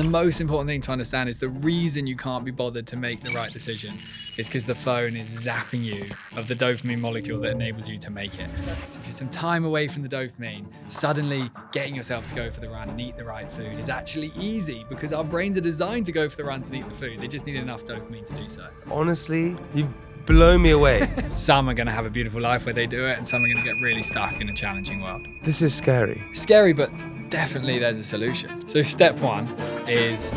most important thing to understand is the reason you can't be bothered to make the right decision is because the phone is zapping you of the dopamine molecule that enables you to make it. So if you're some time away from the dopamine, suddenly getting yourself to go for the run and eat the right food is actually easy because our brains are designed to go for the runs and eat the food. They just need enough dopamine to do so. Honestly, you've blown me away. Some are going to have a beautiful life where they do it, and some are going to get really stuck in a challenging world. This is scary. Scary, but definitely there's a solution. So step one is,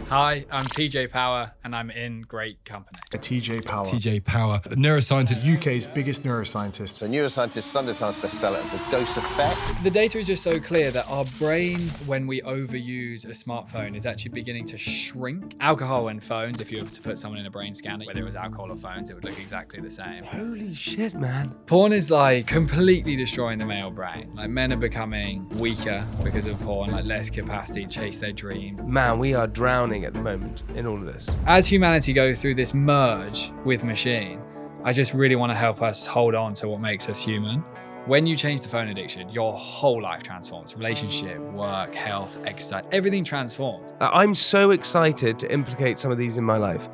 hi, I'm TJ Power and I'm in great company. TJ Power. TJ Power, a neuroscientist. UK's biggest neuroscientist. So neuroscientist, Sunday Times bestseller, The Dose Effect. The data is just so clear that our brain, when we overuse a smartphone, is actually beginning to shrink. Alcohol and phones, if you were to put someone in a brain scanner, whether it was alcohol or phones, it would look exactly the same. Holy shit, man. Porn is like completely destroying the male brain. Like men are becoming weaker because of porn, like less capacity to chase their dream. Man, we are drowning at the moment in all of this. As humanity goes through this merge with machine, I just really want to help us hold on to what makes us human. When you change the phone addiction, your whole life transforms. Relationship, work, health, exercise, everything transforms. I'm so excited to implicate some of these in my life.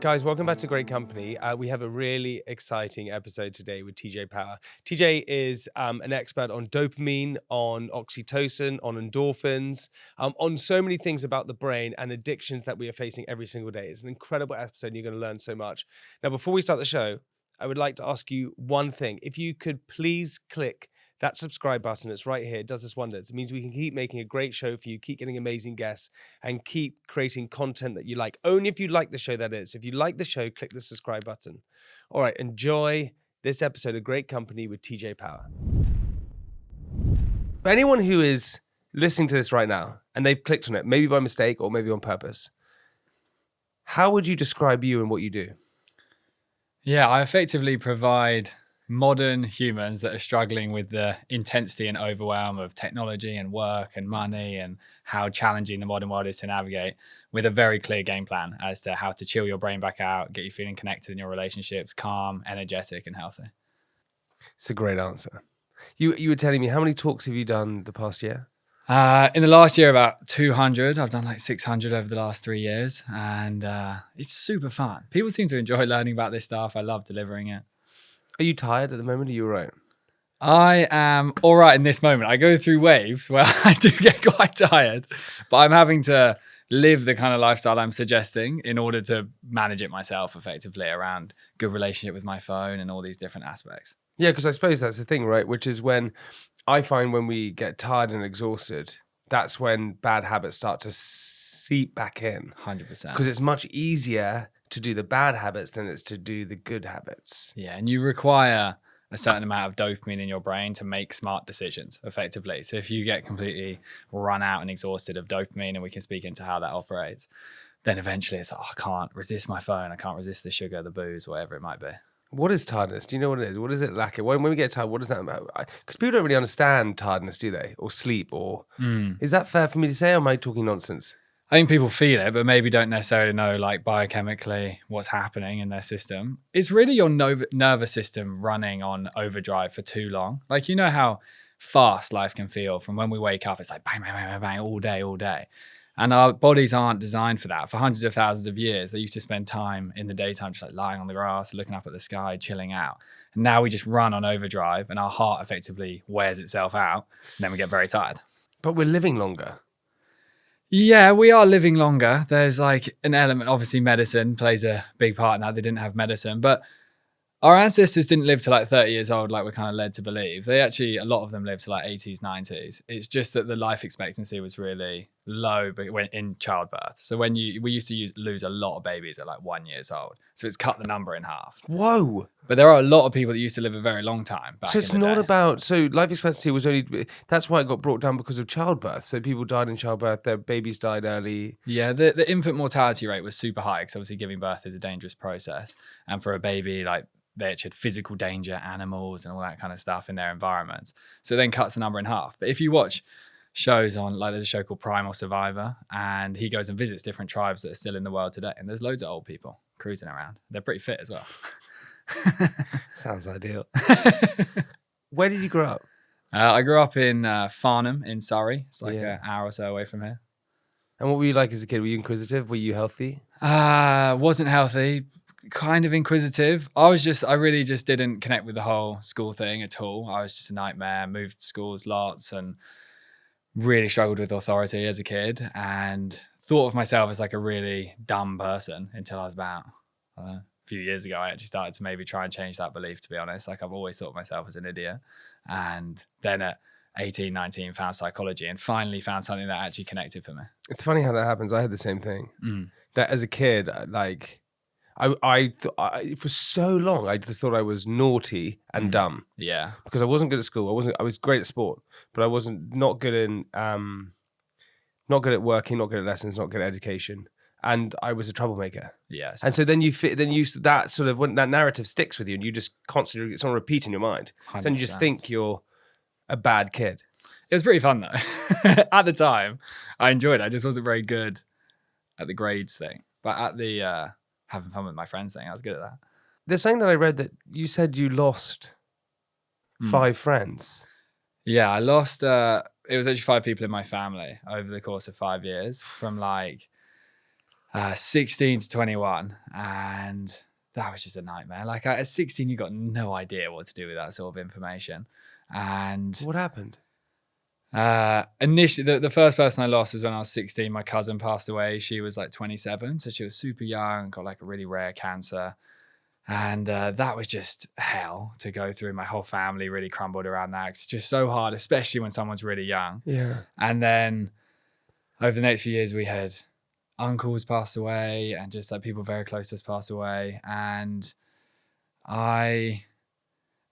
Guys, welcome back to Great Company. We have a really exciting episode today with TJ Power. TJ is an expert on dopamine, on oxytocin, on endorphins, on so many things about the brain and addictions that we are facing every single day. It's an incredible episode and you're going to learn so much. Now, before we start the show, I would like to ask you one thing. If you could please click that subscribe button, it's right here. It does us wonders. It means we can keep making a great show for you, keep getting amazing guests, and keep creating content that you like. Only if you like the show, that is. If you like the show, click the subscribe button. All right, enjoy this episode of Great Company with TJ Power. For anyone who is listening to this right now, and they've clicked on it, maybe by mistake or maybe on purpose, how would you describe you and what you do? Yeah, I effectively provide modern humans that are struggling with the intensity and overwhelm of technology and work and money and how challenging the modern world is to navigate, with a very clear game plan as to how to chill your brain back out, get you feeling connected in your relationships, calm, energetic and healthy. It's a great answer. You were telling me, how many talks have you done the past year? In the last year, about 200. I've done like 600 over the last 3 years, and it's super fun. People seem to enjoy learning about this stuff. I love delivering it. Are you tired at the moment? Are you all right? I am all right in this moment. I go through waves where I do get quite tired, but I'm having to live the kind of lifestyle I'm suggesting in order to manage it myself effectively around good relationship with my phone and all these different aspects. Yeah, because I suppose that's the thing, right? Which is when I find when we get tired and exhausted, that's when bad habits start to seep back in. 100%. Because it's much easier to do the bad habits than it's to do the good habits. Yeah, and you require a certain amount of dopamine in your brain to make smart decisions effectively. So if you get completely run out and exhausted of dopamine, and we can speak into how that operates, then eventually it's like, I can't resist my phone. I can't resist the sugar, the booze, whatever it might be. What is tiredness? Do you know what it is? What is it lacking? When we get tired, what is that about? Because people don't really understand tiredness, do they? Or sleep, or... Is that fair for me to say, or am I talking nonsense? I think people feel it, but maybe don't necessarily know, like, biochemically what's happening in their system. It's really your nervous system running on overdrive for too long. Like, you know how fast life can feel from when we wake up. It's like bang, bang, bang, bang, bang, all day, all day. And our bodies aren't designed for that. For hundreds of thousands of years, they used to spend time in the daytime just like lying on the grass, looking up at the sky, chilling out. And now we just run on overdrive and our heart effectively wears itself out. And then we get very tired. But we're living longer. Yeah, we are living longer. There's like an element, obviously medicine plays a big part in that. They didn't have medicine, but our ancestors didn't live to like 30 years old like we're kind of led to believe. They actually, a lot of them lived to like 80s, 90s. It's just that the life expectancy was really low in childbirth. So we used to lose a lot of babies at like 1 year old. So it's cut the number in half. Whoa. But there are a lot of people that used to live a very long time back So it's in the not day. about, so life expectancy was only, that's why it got brought down because of childbirth. So people died in childbirth, their babies died early. Yeah, the infant mortality rate was super high because obviously giving birth is a dangerous process. And for a baby, like, they actually had physical danger, animals and all that kind of stuff in their environments. So it then cuts the number in half. But if you watch shows on, like there's a show called Primal Survivor, and he goes and visits different tribes that are still in the world today. And there's loads of old people cruising around. They're pretty fit as well. Sounds ideal. Where did you grow up? I grew up in Farnham in Surrey. It's like an hour or so away from here. And what were you like as a kid? Were you inquisitive? Were you healthy? Wasn't healthy, kind of inquisitive. I really just didn't connect with the whole school thing at all. I was just a nightmare, moved schools lots and really struggled with authority as a kid and thought of myself as like a really dumb person until I was about a few years ago. I actually started to maybe try and change that belief, to be honest. Like I've always thought of myself as an idiot. And then at 18, 19, found psychology and finally found something that actually connected for me. It's funny how that happens. I had the same thing. That as a kid, like I for so long, I just thought I was naughty and dumb. Yeah. Because I wasn't good at school. I was great at sport, but I wasn't not good in not good at working, not good at lessons, not good at education. And I was a troublemaker. Yes. And so then that sort of, when that narrative sticks with you and you just constantly, it's on repeat in your mind. So then you just think you're a bad kid. It was pretty fun though. At the time, I enjoyed it. I just wasn't very good at the grades thing. But at the having fun with my friends thing, I was good at that. There's something that I read that you said you lost 5 friends. Yeah, I lost, it was actually 5 people in my family over the course of 5 years from like 16 to 21. And that was just a nightmare. Like at 16, you got no idea what to do with that sort of information. And what happened? Initially, the first person I lost was when I was 16. My cousin passed away. She was like 27. So she was super young, got like a really rare cancer. And that was just hell to go through. My whole family really crumbled around that. It's just so hard, especially when someone's really young. Yeah. And then over the next few years, we had uncles pass away and just like people very close to us pass away. And I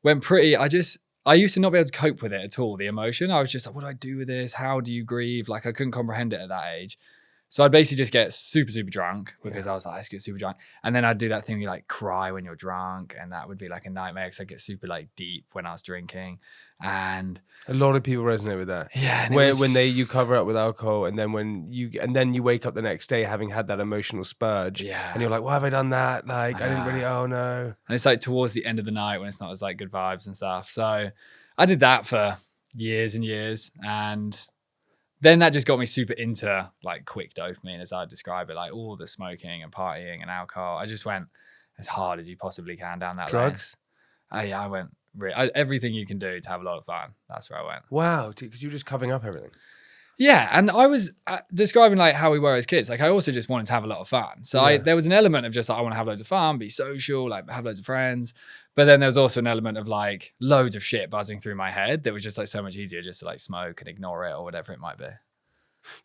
used to not be able to cope with it at all, the emotion. I was just like, what do I do with this? How do you grieve? Like I couldn't comprehend it at that age. So I'd basically just get super, super drunk because I was like, let's get super drunk. And then I'd do that thing where you like cry when you're drunk. And that would be like a nightmare because I'd get super like deep when I was drinking. And a lot of people resonate with that. Yeah. When you cover up with alcohol and then you wake up the next day having had that emotional spurge. Yeah. And you're like, why have I done that? Like I didn't really, oh no. And it's like towards the end of the night when it's not as like good vibes and stuff. So I did that for years and years. And then that just got me super into like quick dopamine, as I describe it, like all the smoking and partying and alcohol. I just went as hard as you possibly can down that drugs. Yeah, I went everything you can do to have a lot of fun. That's where I went. Wow, because you were just covering up everything. Yeah, and I was describing like how we were as kids. Like I also just wanted to have a lot of fun. So there was an element of just like I want to have loads of fun, be social, like have loads of friends. But then there was also an element of like loads of shit buzzing through my head that was just like so much easier just to like smoke and ignore it or whatever it might be.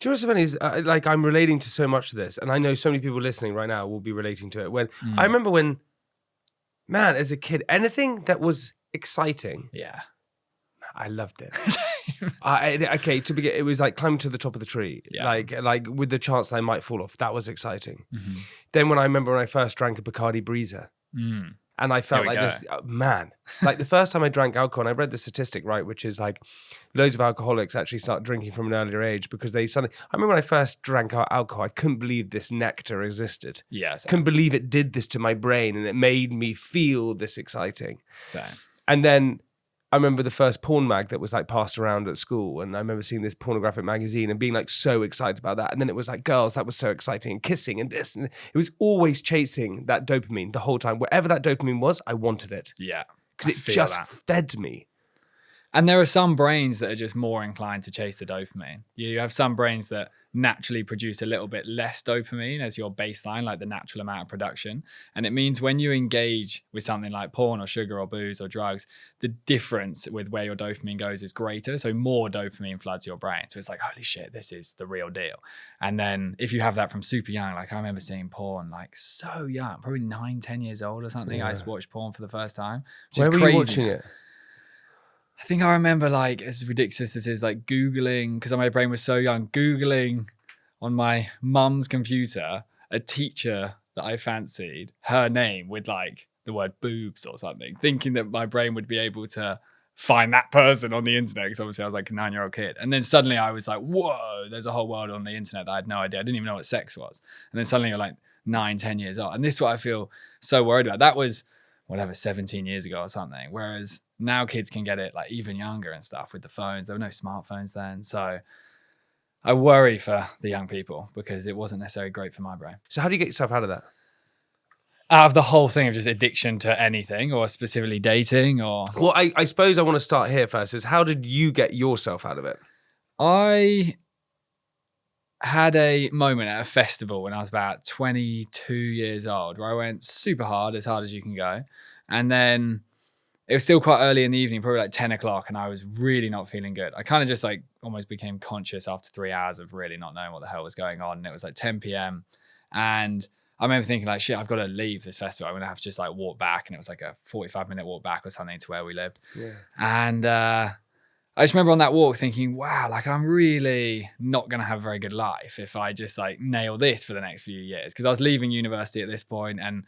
Do you know what's funny is like I'm relating to so much of this, and I know so many people listening right now will be relating to it. When I remember when, man, as a kid, anything that was exciting, I loved it. To begin, it was like climbing to the top of the tree, like with the chance that I might fall off. That was exciting. Mm-hmm. Then when I first drank a Bacardi Breezer. And I felt like this, man, like the first time I drank alcohol, and I read the statistic, right, which is like loads of alcoholics actually start drinking from an earlier age because I remember when I first drank alcohol, I couldn't believe this nectar existed. Yes. Couldn't believe it did this to my brain and it made me feel this exciting. Same. And then I remember the first porn mag that was like passed around at school, and I remember seeing this pornographic magazine and being like so excited about that. And then it was like girls, that was so exciting, and kissing and this, and it was always chasing that dopamine the whole time. Wherever that dopamine was, I wanted it. Yeah, because it just fed me. And there are some brains that are just more inclined to chase the dopamine. You have some brains that naturally produce a little bit less dopamine as your baseline, like the natural amount of production. And it means when you engage with something like porn or sugar or booze or drugs, the difference with where your dopamine goes is greater. So more dopamine floods your brain. So it's like, holy shit, this is the real deal. And then if you have that from super young, like I remember seeing porn like so young, probably 9-10 years old or something. I just watched porn for the first time. Where were you watching it? I think I remember, like, as ridiculous as this is, like Googling, because my brain was so young, Googling on my mum's computer a teacher that I fancied, her name with like the word boobs or something, thinking that my brain would be able to find that person on the internet, because obviously I was like a 9-year-old kid. And then suddenly I was like, whoa, there's a whole world on the internet that I had no idea. I didn't even know what sex was. And then suddenly you're like 9-10 years old. And this is what I feel so worried about. That was whatever, 17 years ago or something. Whereas now kids can get it like even younger and stuff with the phones. There were no smartphones then. So I worry for the young people because it wasn't necessarily great for my brain. So how do you get yourself out of that? Out of the whole thing of just addiction to anything, or specifically dating, or Well, I suppose I want to start here first. Is how did you get yourself out of it? I had a moment at a festival when I was about 22 years old where I went super hard as you can go. And then it was still quite early in the evening, probably like 10 o'clock, and I was really not feeling good. I kind of just like almost became conscious after 3 hours of really not knowing what the hell was going on. And it was like 10 p.m. And I remember thinking like, shit, I've got to leave this festival. I'm going to have to just like walk back. And it was like a 45-minute walk back or something to where we lived. Yeah. And I just remember on that walk thinking, wow, like I'm really not going to have a very good life if I just like nail this for the next few years. Because I was leaving university at this point, and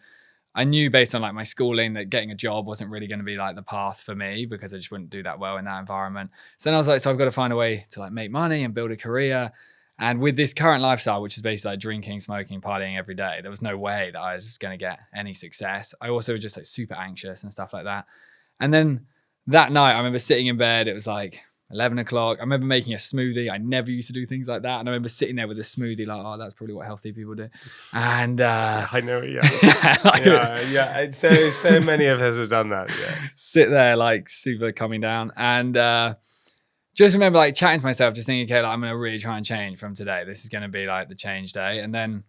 I knew based on like my schooling that getting a job wasn't really going to be like the path for me because I just wouldn't do that well in that environment. So then I was like, so I've got to find a way to like make money and build a career. And with this current lifestyle, which is basically like drinking, smoking, partying every day, there was no way that I was going to get any success. I also was just like super anxious and stuff like that. And then that night, I remember sitting in bed. It was like 11 o'clock. I remember making a smoothie. I never used to do things like that. And I remember sitting there with a smoothie like, oh, that's probably what healthy people do. And I know, yeah. So many of us have done that. Yeah. Sit there like super coming down. And just remember like chatting to myself, just thinking, okay, like, I'm going to really try and change from today. This is going to be like the change day. And then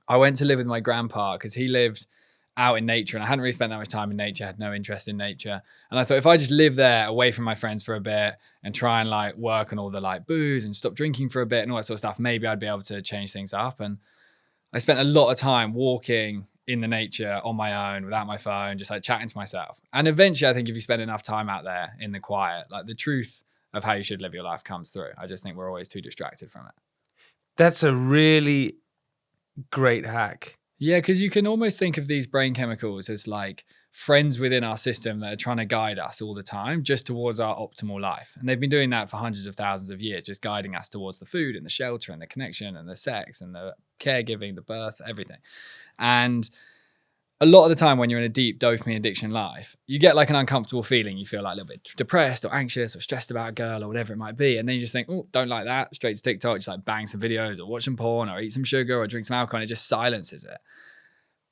I went to live with my grandpa because he lived out in nature, and I hadn't really spent that much time in nature, had no interest in nature. And I thought if I just live there away from my friends for a bit and try and like work on all the like booze and stop drinking for a bit and all that sort of stuff, maybe I'd be able to change things up. And I spent a lot of time walking in the nature on my own without my phone, just like chatting to myself. And eventually I think if you spend enough time out there in the quiet, like the truth of how you should live your life comes through. I just think we're always too distracted from it. That's a really great hack. Yeah, because you can almost think of these brain chemicals as like friends within our system that are trying to guide us all the time just towards our optimal life. And they've been doing that for hundreds of thousands of years, just guiding us towards the food and the shelter and the connection and the sex and the caregiving, the birth, everything. And a lot of the time when you're in a deep dopamine addiction life, you get like an uncomfortable feeling. You feel like a little bit depressed or anxious or stressed about a girl or whatever it might be. And then you just think, oh, don't like that. Straight to TikTok, just like bang some videos or watch some porn or eat some sugar or drink some alcohol, and it just silences it.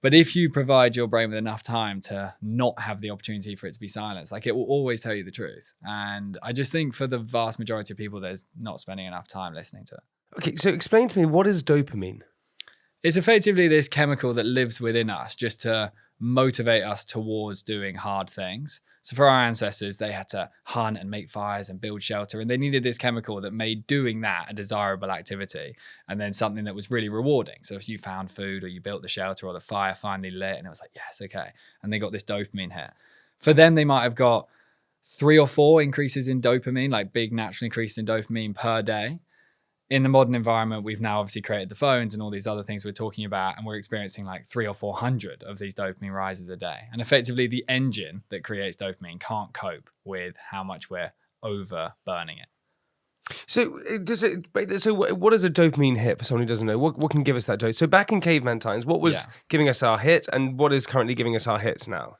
But if you provide your brain with enough time to not have the opportunity for it to be silenced, like it will always tell you the truth. And I just think for the vast majority of people, there's not spending enough time listening to it. Okay, so explain to me, what is dopamine? It's effectively this chemical that lives within us just to motivate us towards doing hard things. So for our ancestors, they had to hunt and make fires and build shelter, and they needed this chemical that made doing that a desirable activity and then something that was really rewarding. So if you found food or you built the shelter or the fire finally lit and it was like, yes, okay. And they got this dopamine hit. For them, they might have got 3 or 4 increases in dopamine, like big natural increases in dopamine per day. In the modern environment, we've now obviously created the phones and all these other things we're talking about, and we're experiencing like 300 or 400 of these dopamine rises a day. And effectively, the engine that creates dopamine can't cope with how much we're over burning it. So what is a dopamine hit for someone who doesn't know? What can give us that dose? So back in caveman times, what was giving us our hit, and what is currently giving us our hits now?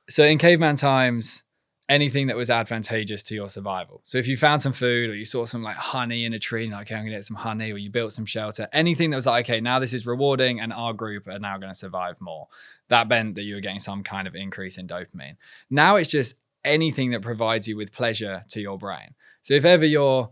So in caveman times, anything that was advantageous to your survival. So if you found some food or you saw some like honey in a tree and like, okay, I'm gonna get some honey, or you built some shelter, anything that was like, okay, now this is rewarding and our group are now gonna survive more. That meant that you were getting some kind of increase in dopamine. Now it's just anything that provides you with pleasure to your brain. So if ever you're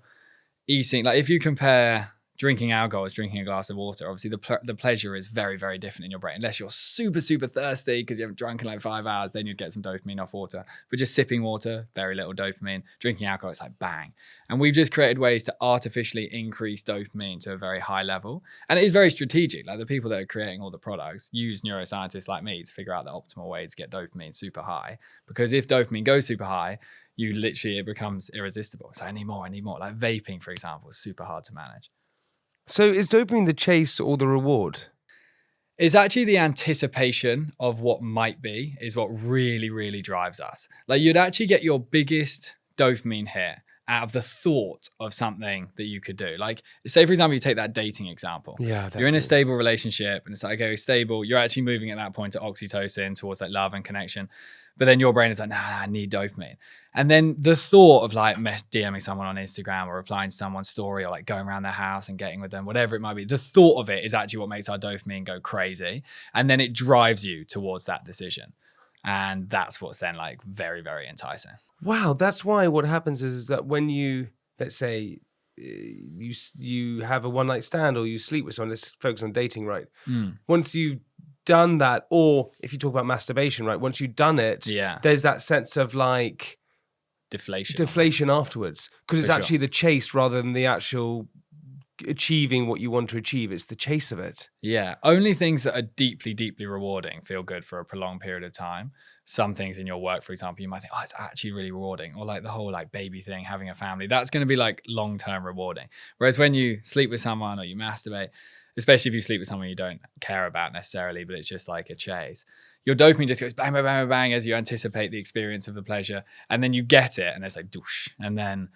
eating, like if you compare drinking alcohol as drinking a glass of water, obviously the pleasure is very, very different in your brain. Unless you're super, super thirsty because you haven't drunk in like 5 hours, then you'd get some dopamine off water. But just sipping water, very little dopamine. Drinking alcohol, it's like bang. And we've just created ways to artificially increase dopamine to a very high level. And it is very strategic. Like the people that are creating all the products use neuroscientists like me to figure out the optimal way to get dopamine super high. Because if dopamine goes super high, it becomes irresistible. It's like, I need more. Like vaping, for example, is super hard to manage. So is dopamine the chase or the reward? It's actually the anticipation of what might be is what really, really drives us. Like you'd actually get your biggest dopamine hit out of the thought of something that you could do. Like say, for example, you take that dating example. Yeah, you're in a stable relationship and it's like, okay, stable. You're actually moving at that point to oxytocin towards like love and connection. But then your brain is like, nah, I need dopamine. And then the thought of like DMing someone on Instagram or replying to someone's story or like going around their house and getting with them, whatever it might be, the thought of it is actually what makes our dopamine go crazy. And then it drives you towards that decision. And that's what's then like very, very enticing. Wow, that's why what happens is that when you, let's say, you have a one night stand or you sleep with someone, let's focus on dating, right? Once you've done that, or if you talk about masturbation, right? Once you've done it, there's that sense of like deflation afterwards, because it's actually the chase rather than the actual achieving what you want to achieve. It's the chase of it. Yeah. Only things that are deeply, deeply rewarding feel good for a prolonged period of time. Some things in your work, for example, you might think, oh, it's actually really rewarding. Or like the whole like baby thing, having a family, that's going to be like long-term rewarding. Whereas when you sleep with someone or you masturbate, especially if you sleep with someone you don't care about necessarily, but it's just like a chase, your dopamine just goes bang, bang, bang, bang as you anticipate the experience of the pleasure. And then you get it and it's like douche. And then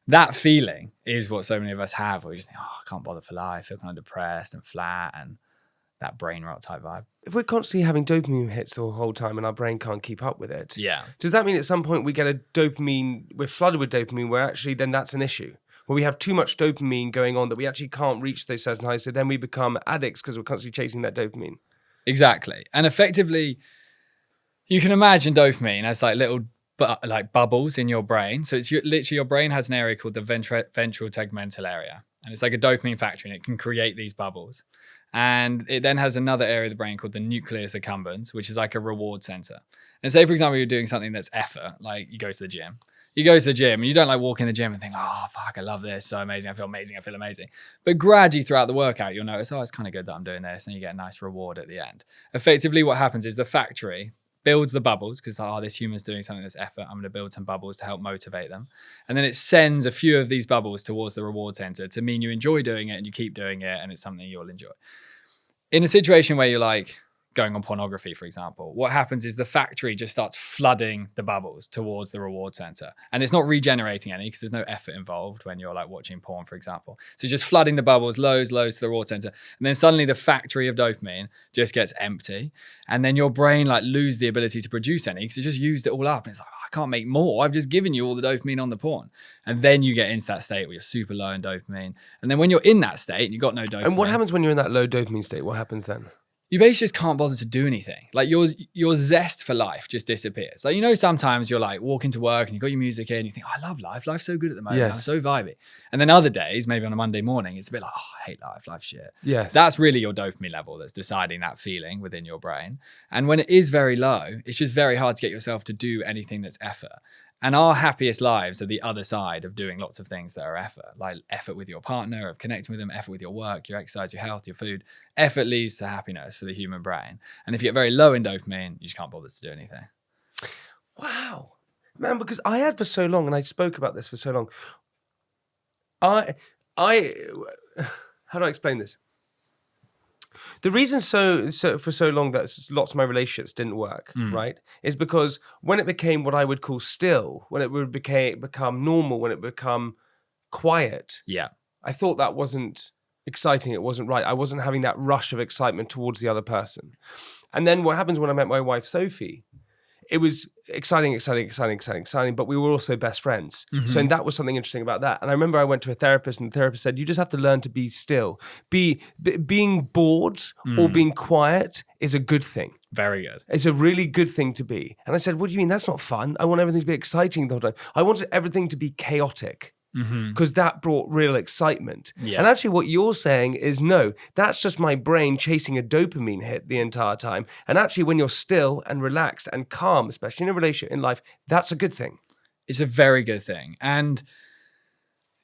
that feeling is what so many of us have, where you just think, oh, I can't bother for life. I feel kind of depressed and flat and that brain rot type vibe. If we're constantly having dopamine hits the whole time and our brain can't keep up with it, yeah, does that mean at some point we get we're flooded with dopamine where actually then that's an issue? Where we have too much dopamine going on that we actually can't reach those certain highs, so then we become addicts because we're constantly chasing that dopamine. Exactly. And effectively, you can imagine dopamine as like little bubbles in your brain. So it's literally your brain has an area called the ventral tegmental area. And it's like a dopamine factory and it can create these bubbles. And it then has another area of the brain called the nucleus accumbens, which is like a reward center. And say, for example, you're doing something that's effort, like you go to the gym. You go to the gym and you don't like walk in the gym and think, oh, fuck, I love this. So amazing. I feel amazing. I feel amazing. But gradually throughout the workout, you'll notice, oh, it's kind of good that I'm doing this. And you get a nice reward at the end. Effectively, what happens is the factory builds the bubbles because, this human's doing something that's effort. I'm going to build some bubbles to help motivate them. And then it sends a few of these bubbles towards the reward center to mean you enjoy doing it and you keep doing it and it's something you'll enjoy. In a situation where you're like going on pornography, for example, what happens is the factory just starts flooding the bubbles towards the reward center. And it's not regenerating any because there's no effort involved when you're like watching porn, for example. So just flooding the bubbles, loads to the reward center. And then suddenly the factory of dopamine just gets empty. And then your brain like loses the ability to produce any because it just used it all up. And it's like, oh, I can't make more. I've just given you all the dopamine on the porn. And then you get into that state where you're super low in dopamine. And then when you're in that state and you've got no dopamine. And what happens when you're in that low dopamine state? What happens then? You basically just can't bother to do anything. Like your zest for life just disappears. Like, sometimes you're like walking to work and you've got your music in and you think, oh, I love life. Life's so good at the moment. Yes. I'm so vibey. And then other days, maybe on a Monday morning, it's a bit like, oh, I hate life. Life's shit. Yes. That's really your dopamine level that's deciding that feeling within your brain. And when it is very low, it's just very hard to get yourself to do anything that's effort. And our happiest lives are the other side of doing lots of things that are effort, like effort with your partner, of connecting with them, effort with your work, your exercise, your health, your food. Effort leads to happiness for the human brain. And if you get very low in dopamine, you just can't bother to do anything. Wow. Man, because I had for so long, and I spoke about this for so long. How do I explain this? The reason for so long that lots of my relationships didn't work, right, is because when it became what I would call still, when it would become normal, when it become quiet, I thought that wasn't exciting. It wasn't right. I wasn't having that rush of excitement towards the other person. And then what happens when I met my wife, Sophie, it was exciting, but we were also best friends. Mm-hmm. So and that was something interesting about that. And I remember I went to a therapist and the therapist said, you just have to learn to be still. Being bored or being quiet is a good thing. Very good. It's a really good thing to be. And I said, what do you mean? That's not fun. I want everything to be exciting the whole time. I wanted everything to be chaotic. Because that brought real excitement. Yeah. And actually what you're saying is, no, that's just my brain chasing a dopamine hit the entire time. And actually when you're still and relaxed and calm, especially in a relationship, in life, that's a good thing. It's a very good thing. And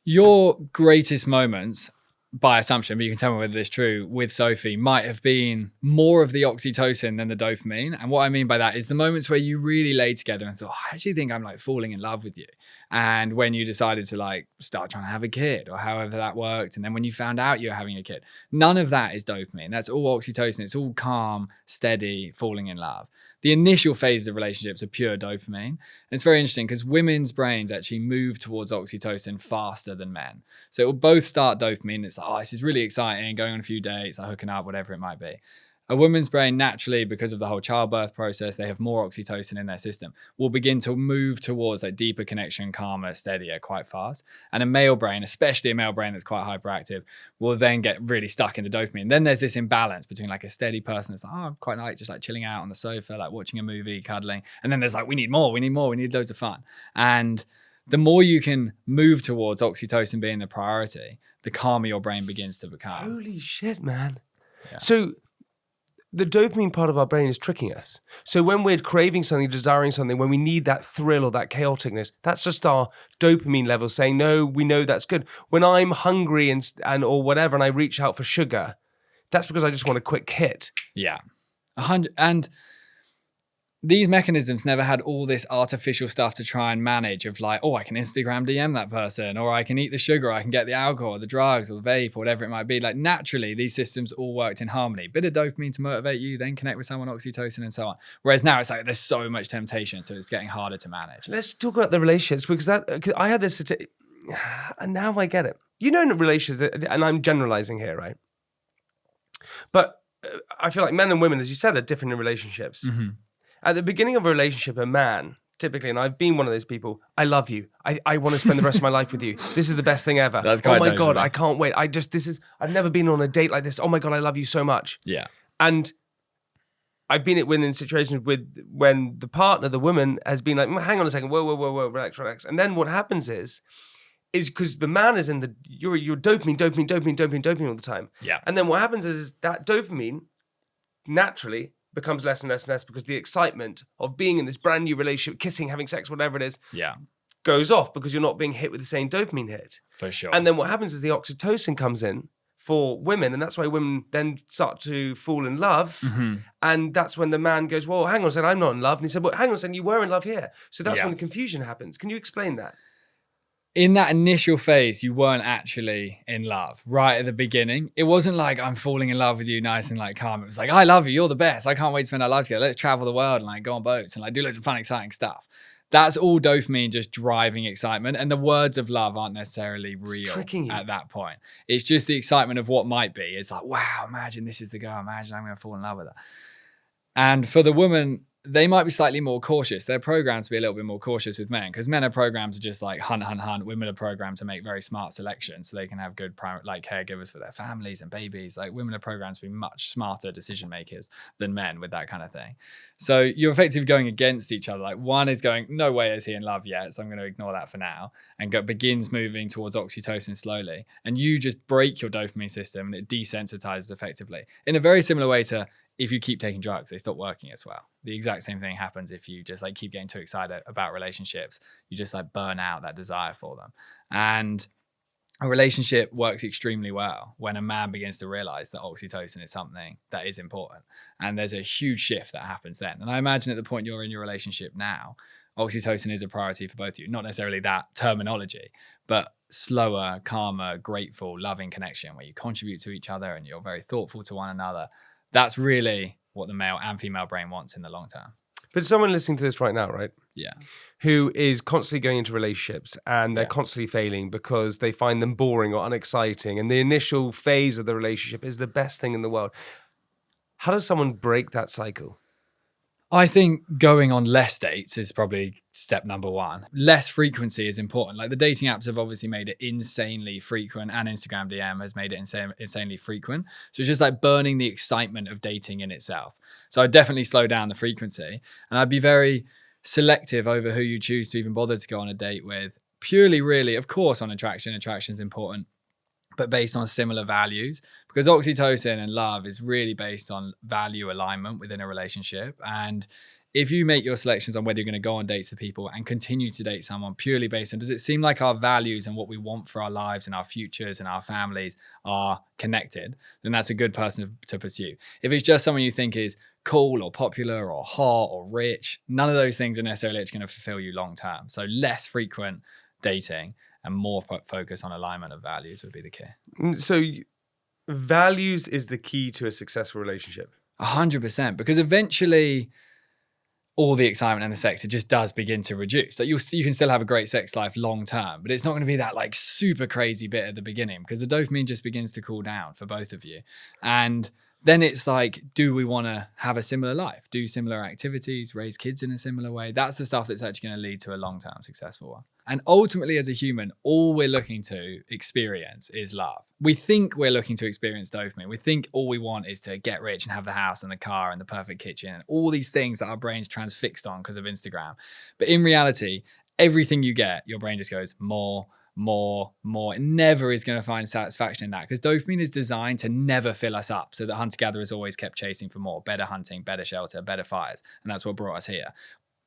your greatest moments, by assumption, but you can tell me whether this is true, with Sophie might have been more of the oxytocin than the dopamine. And what I mean by that is the moments where you really lay together and thought, I actually think I'm like falling in love with you. And when you decided to like start trying to have a kid or however that worked. And then when you found out you were having a kid, none of that is dopamine. That's all oxytocin. It's all calm, steady, falling in love. The initial phases of relationships are pure dopamine. And it's very interesting because women's brains actually move towards oxytocin faster than men. So it will both start dopamine. It's like, oh, this is really exciting, going on a few dates, like hooking up, whatever it might be. A woman's brain naturally, because of the whole childbirth process, they have more oxytocin in their system, will begin to move towards like deeper connection, calmer, steadier, quite fast. And a male brain, especially a male brain that's quite hyperactive, will then get really stuck in the dopamine. Then there's this imbalance between like a steady person that's like, oh, I quite like just like chilling out on the sofa, like watching a movie, cuddling. And then there's like, we need more, we need loads of fun. And the more you can move towards oxytocin being the priority, the calmer your brain begins to become. Holy shit, man. Yeah. So the dopamine part of our brain is tricking us. So when we're craving something, desiring something, when we need that thrill or that chaoticness, that's just our dopamine level saying, no, we know that's good. When I'm hungry and or whatever, and I reach out for sugar, that's because I just want a quick hit. Yeah. 100. And these mechanisms never had all this artificial stuff to try and manage of like, oh, I can Instagram DM that person, or I can eat the sugar, I can get the alcohol, or the drugs, or the vape, or whatever it might be. Like naturally, these systems all worked in harmony. Bit of dopamine to motivate you, then connect with someone, oxytocin, and so on. Whereas now it's like there's so much temptation, so it's getting harder to manage. Let's talk about the relationships, because I had this, and now I get it. You know, in relationships, and I'm generalizing here, right? But I feel like men and women, as you said, are different in relationships. Mm-hmm. At the beginning of a relationship, a man, typically, and I've been one of those people, I love you. I want to spend the rest of my life with you. This is the best thing ever. That's oh my God, I can't wait. I've never been on a date like this. Oh my God, I love you so much. Yeah. And I've been in situations when the partner, the woman, has been like, hang on a second, whoa, relax. And then what happens is because the man is in you're dopamine all the time. Yeah. And then what happens is that dopamine naturally becomes less and less and less because the excitement of being in this brand new relationship, kissing, having sex, whatever it is, goes off because you're not being hit with the same dopamine hit. For sure. And then what happens is the oxytocin comes in for women, and that's why women then start to fall in love. Mm-hmm. And that's when the man goes, well, hang on a second, I'm not in love. And he said, well, hang on a second, you were in love here. So that's when the confusion happens. Can you explain that? In that initial phase, you weren't actually in love right at the beginning. It wasn't like I'm falling in love with you nice and like calm. It was like, I love you. You're the best. I can't wait to spend our lives together. Let's travel the world and like go on boats and like do loads of fun, exciting stuff. That's all dopamine just driving excitement. And the words of love aren't necessarily real at that point. It's just the excitement of what might be. It's like, wow, imagine this is the girl. Imagine I'm going to fall in love with her. And for the woman, they might be slightly more cautious. They're programmed to be a little bit more cautious with men because men are programmed to just like hunt. Women are programmed to make very smart selections so they can have good like caregivers for their families and babies. Like women are programmed to be much smarter decision makers than men with that kind of thing. So you're effectively going against each other. Like one is going, no way is he in love yet, so I'm going to ignore that for now, and begins moving towards oxytocin slowly. And you just break your dopamine system and it desensitizes effectively in a very similar way to if you keep taking drugs, they stop working as well. The exact same thing happens if you just like keep getting too excited about relationships. You just like burn out that desire for them. And a relationship works extremely well when a man begins to realize that oxytocin is something that is important. And there's a huge shift that happens then. And I imagine at the point you're in your relationship now, oxytocin is a priority for both of you. Not necessarily that terminology, but slower, calmer, grateful, loving connection where you contribute to each other and you're very thoughtful to one another. That's really what the male and female brain wants in the long term. But someone listening to this right now, right? Yeah. Who is constantly going into relationships and they're constantly failing because they find them boring or unexciting. And the initial phase of the relationship is the best thing in the world. How does someone break that cycle? I think going on less dates is probably step number one. Less frequency is important. Like the dating apps have obviously made it insanely frequent, and Instagram DM has made it insanely frequent. So it's just like burning the excitement of dating in itself. So I'd definitely slow down the frequency, and I'd be very selective over who you choose to even bother to go on a date with. Purely, really, of course, on attraction. Attraction is important, but based on similar values, because oxytocin and love is really based on value alignment within a relationship. And if you make your selections on whether you're going to go on dates with people and continue to date someone purely based on, does it seem like our values and what we want for our lives and our futures and our families are connected, then that's a good person to pursue. If it's just someone you think is cool or popular or hot or rich, none of those things are necessarily going to fulfill you long term. So less frequent dating and more focus on alignment of values would be the key. So values is the key to a successful relationship. 100%, because eventually all the excitement and the sex, it just does begin to reduce. Like you can still have a great sex life long term, but it's not going to be that like super crazy bit at the beginning because the dopamine just begins to cool down for both of you. And then it's like, do we want to have a similar life, do similar activities, raise kids in a similar way? That's the stuff that's actually going to lead to a long-term successful one. And ultimately, as a human, all we're looking to experience is love. We think we're looking to experience dopamine. We think all we want is to get rich and have the house and the car and the perfect kitchen and all these things that our brains transfixed on because of Instagram. But in reality, everything you get, your brain just goes more. It never is going to find satisfaction in that because dopamine is designed to never fill us up so that hunter-gatherers always kept chasing for more, better hunting, better shelter, better fires. And that's what brought us here.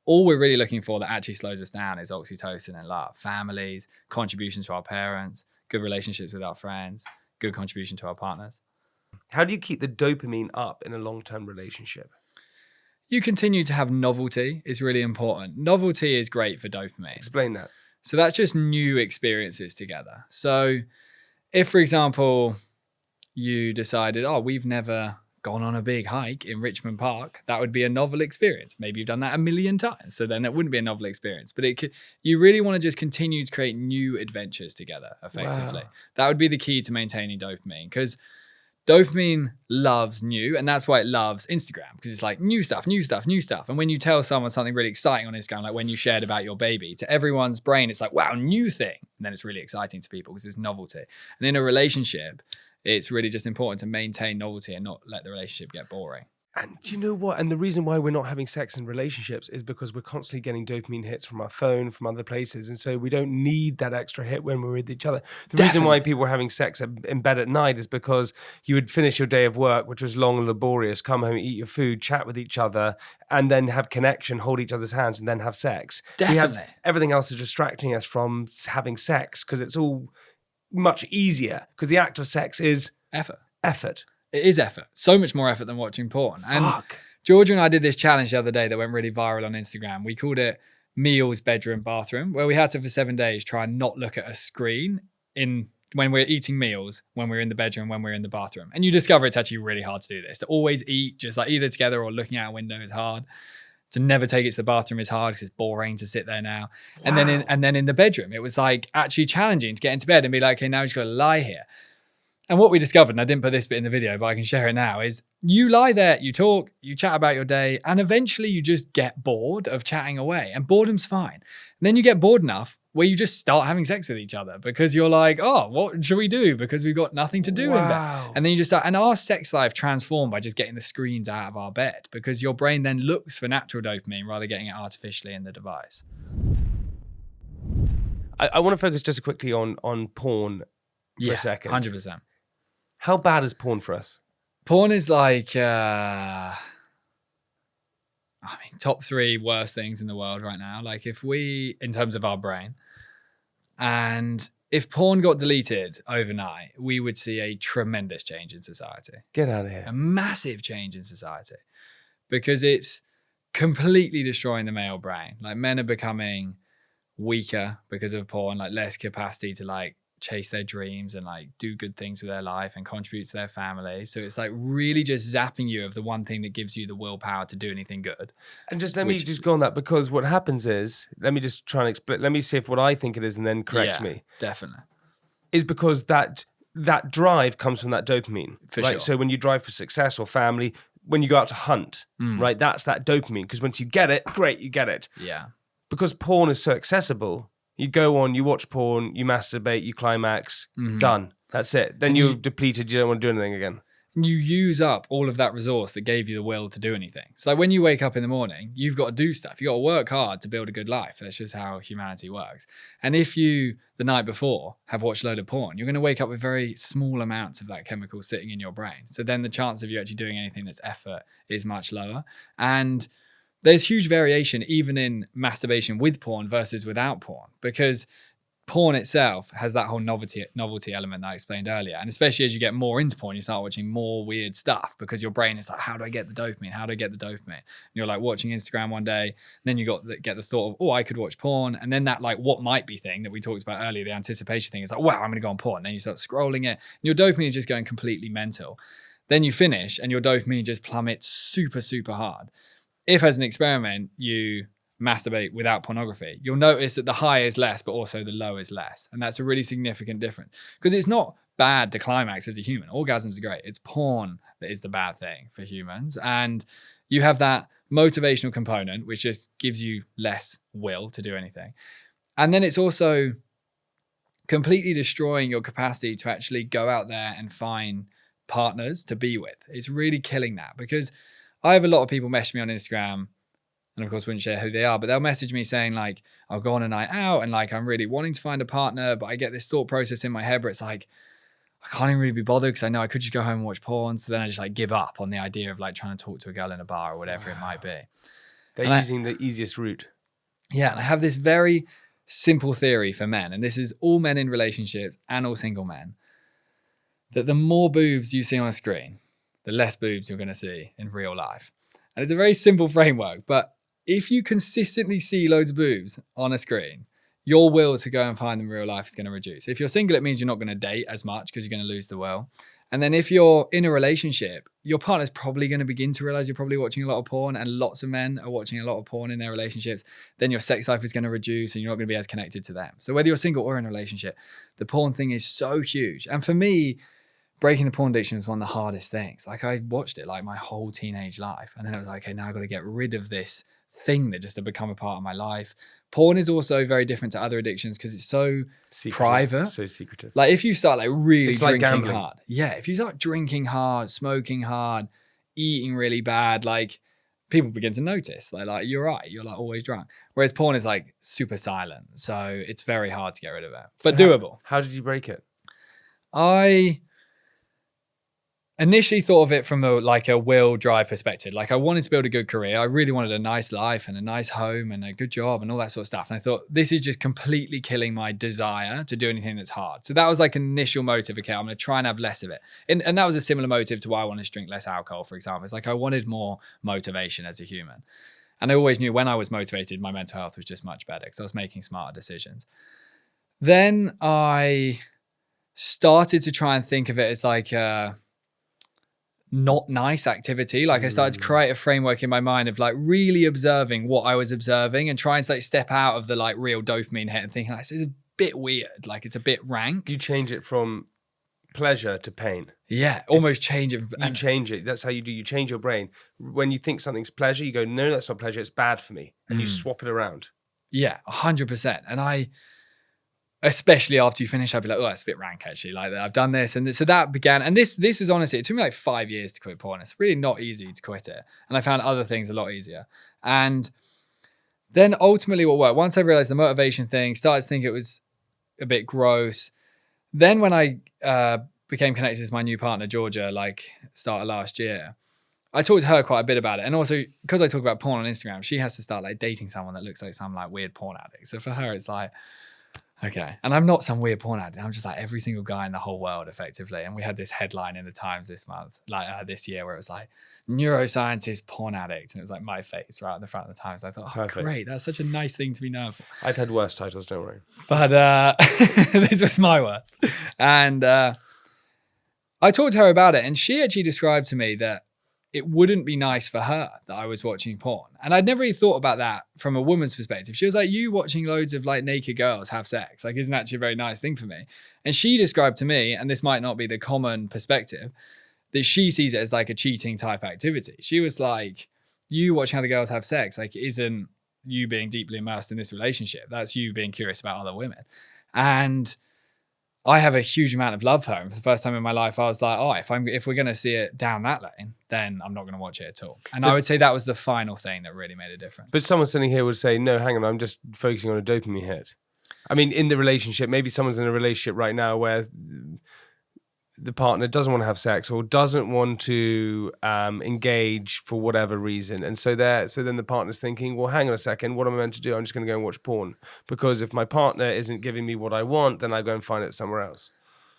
All we're really looking for that actually slows us down is oxytocin and love, families, contributions to our parents, good relationships with our friends, good contribution to our partners. How do you keep the dopamine up in a long-term relationship? You continue to have novelty is really important. Novelty is great for dopamine. Explain that. So that's just new experiences together. So if, for example, you decided, oh, we've never gone on a big hike in Richmond Park, that would be a novel experience. Maybe you've done that a million times. So then it wouldn't be a novel experience. But you really want to just continue to create new adventures together, effectively. Wow. That would be the key to maintaining dopamine because dopamine loves new, and that's why it loves Instagram because it's like new stuff. And when you tell someone something really exciting on Instagram, like when you shared about your baby, to everyone's brain, it's like, wow, new thing. And then it's really exciting to people because it's novelty. And in a relationship, it's really just important to maintain novelty and not let the relationship get boring. And do you know what? And the reason why we're not having sex in relationships is because we're constantly getting dopamine hits from our phone, from other places. And so we don't need that extra hit when we're with each other. The reason why people are having sex in bed at night is because you would finish your day of work, which was long and laborious, come home, eat your food, chat with each other, and then have connection, hold each other's hands, and then have sex. Definitely. Everything else is distracting us from having sex because it's all much easier because the act of sex is effort. It is effort. So much more effort than watching porn. And Fuck. Georgia and I did this challenge the other day that went really viral on Instagram. We called it Meals, Bedroom, Bathroom, where we had to, for 7 days, try and not look at a screen when we're eating meals, when we're in the bedroom, when we're in the bathroom. And you discover it's actually really hard to do this. To always eat just like either together or looking out a window is hard. To never take it to the bathroom is hard because it's boring to sit there now. Wow. And then in the bedroom, it was like actually challenging to get into bed and be like, okay, now you just got to lie here. And what we discovered, and I didn't put this bit in the video, but I can share it now, is you lie there, you talk, you chat about your day, and eventually you just get bored of chatting away. And boredom's fine. And then you get bored enough where you just start having sex with each other because you're like, oh, what should we do? Because we've got nothing to do in bed. And then you just start, and our sex life transformed by just getting the screens out of our bed because your brain then looks for natural dopamine rather than getting it artificially in the device. I want to focus just quickly on porn for a second. 100%. How bad is porn for us? Porn is like, top 3 worst things in the world right now. Like in terms of our brain, and if porn got deleted overnight, we would see a tremendous change in society. Get out of here. A massive change in society because it's completely destroying the male brain. Like men are becoming weaker because of porn, like less capacity to like chase their dreams and like do good things with their life and contribute to their family. So it's like really just zapping you of the one thing that gives you the willpower to do anything good. And just let me just go on that, because what happens is, let me just try and explain, let me see if what I think it is and then correct me. Definitely. Is because that drive comes from that dopamine. For sure. So when you drive for success or family, when you go out to hunt, right, that's that dopamine. Because once you get it, great, you get it. Yeah. Because porn is so accessible, you go on, you watch porn, you masturbate, you climax, done. That's it. Then you're depleted, you don't want to do anything again. You use up all of that resource that gave you the will to do anything. So like when you wake up in the morning, you've got to do stuff. You've got to work hard to build a good life. That's just how humanity works. And if you, the night before, have watched a load of porn, you're going to wake up with very small amounts of that chemical sitting in your brain. So then the chance of you actually doing anything that's effort is much lower. And there's huge variation even in masturbation with porn versus without porn, because porn itself has that whole novelty element that I explained earlier. And especially as you get more into porn, you start watching more weird stuff because your brain is like, how do I get the dopamine? How do I get the dopamine? And you're like watching Instagram one day, and then you get the thought of, oh, I could watch porn. And then that like what might be thing that we talked about earlier, the anticipation thing, is like, wow, I'm going to go on porn. And then you start scrolling it, and your dopamine is just going completely mental. Then you finish and your dopamine just plummets super, super hard. if as an experiment you masturbate without pornography, you'll notice that the high is less, but also the low is less. And that's a really significant difference, because it's not bad to climax as a human. Orgasms are great. It's porn that is the bad thing for humans. And you have that motivational component, which just gives you less will to do anything. And then it's also completely destroying your capacity to actually go out there and find partners to be with. It's really killing that, because I have a lot of people message me on Instagram, and of course wouldn't share who they are, but they'll message me saying like, I'll go on a night out and like, I'm really wanting to find a partner, but I get this thought process in my head where it's like, I can't even really be bothered because I know I could just go home and watch porn. So then I just like give up on the idea of like trying to talk to a girl in a bar or whatever it might be. They're using the easiest route. Yeah. And I have this very simple theory for men, and this is all men in relationships and all single men, that the more boobs you see on a screen, the less boobs you're going to see in real life. And it's a very simple framework, but if you consistently see loads of boobs on a screen, your will to go and find them in real life is going to reduce. If you're single, it means you're not going to date as much because you're going to lose the will. And then if you're in a relationship, your partner's probably going to begin to realize you're probably watching a lot of porn, and lots of men are watching a lot of porn in their relationships. Then your sex life is going to reduce and you're not going to be as connected to them. So whether you're single or in a relationship, the porn thing is so huge. And for me, breaking the porn addiction was one of the hardest things. Like I watched it like my whole teenage life. And then it was like, okay, now I've got to get rid of this thing that just had become a part of my life. Porn is also very different to other addictions because it's so private. So secretive. Like if you start like really drinking like hard. Yeah. If you start drinking hard, smoking hard, eating really bad, like people begin to notice. Like you're right. You're like always drunk. Whereas porn is like super silent. So it's very hard to get rid of it, but doable. How did you break it? I initially thought of it from a will drive perspective. Like I wanted to build a good career. I really wanted a nice life and a nice home and a good job and all that sort of stuff. And I thought, this is just completely killing my desire to do anything that's hard. So that was like an initial motive. Okay, I'm going to try and have less of it. And that was a similar motive to why I wanted to drink less alcohol, for example. It's like I wanted more motivation as a human. And I always knew when I was motivated, my mental health was just much better because I was making smarter decisions. Then I started to try and think of it as like not nice activity. Like I started to create a framework in my mind of like really observing what I was observing and trying to like step out of the like real dopamine hit and thinking like, this is a bit weird. Like it's a bit rank. You change it from pleasure to pain. Yeah. Almost change it. You change it. That's how you do. You change your brain. When you think something's pleasure, you go, no, that's not pleasure. It's bad for me. And you swap it around. Yeah. 100%. And especially after you finish, I'd be like, oh, that's a bit rank actually. Like I've done this. And so that began, and this was honestly, it took me like 5 years to quit porn. It's really not easy to quit it. And I found other things a lot easier. And then ultimately what worked, once I realized the motivation thing, started to think it was a bit gross. Then when I became connected to my new partner, Georgia, like start of last year, I talked to her quite a bit about it. And also because I talk about porn on Instagram, she has to start like dating someone that looks like some like weird porn addict. So for her, it's like, okay. And I'm not some weird porn addict. I'm just like every single guy in the whole world effectively. And we had this headline in the Times this month, this year, where it was like neuroscientist porn addict. And it was like my face right at the front of the Times. I thought, oh, great. That's such a nice thing to be known for. I've had worse titles, don't worry. But this was my worst. And I talked to her about it. And she actually described to me that it wouldn't be nice for her that I was watching porn. And I'd never really thought about that from a woman's perspective. She was like, you watching loads of like naked girls have sex, like isn't actually a very nice thing for me. And she described to me, and this might not be the common perspective, that she sees it as like a cheating type activity. She was like, you watching other girls have sex, like isn't you being deeply immersed in this relationship. That's you being curious about other women. And I have a huge amount of love for her. And for the first time in my life, I was like, oh, if we're going to see it down that lane, then I'm not going to watch it at all. And I would say that was the final thing that really made a difference. But someone sitting here would say, no, hang on, I'm just focusing on a dopamine hit. I mean, in the relationship, maybe someone's in a relationship right now where the partner doesn't want to have sex or doesn't want to engage for whatever reason. And so then the partner's thinking, well, hang on a second, what am I meant to do? I'm just going to go and watch porn. Because if my partner isn't giving me what I want, then I go and find it somewhere else.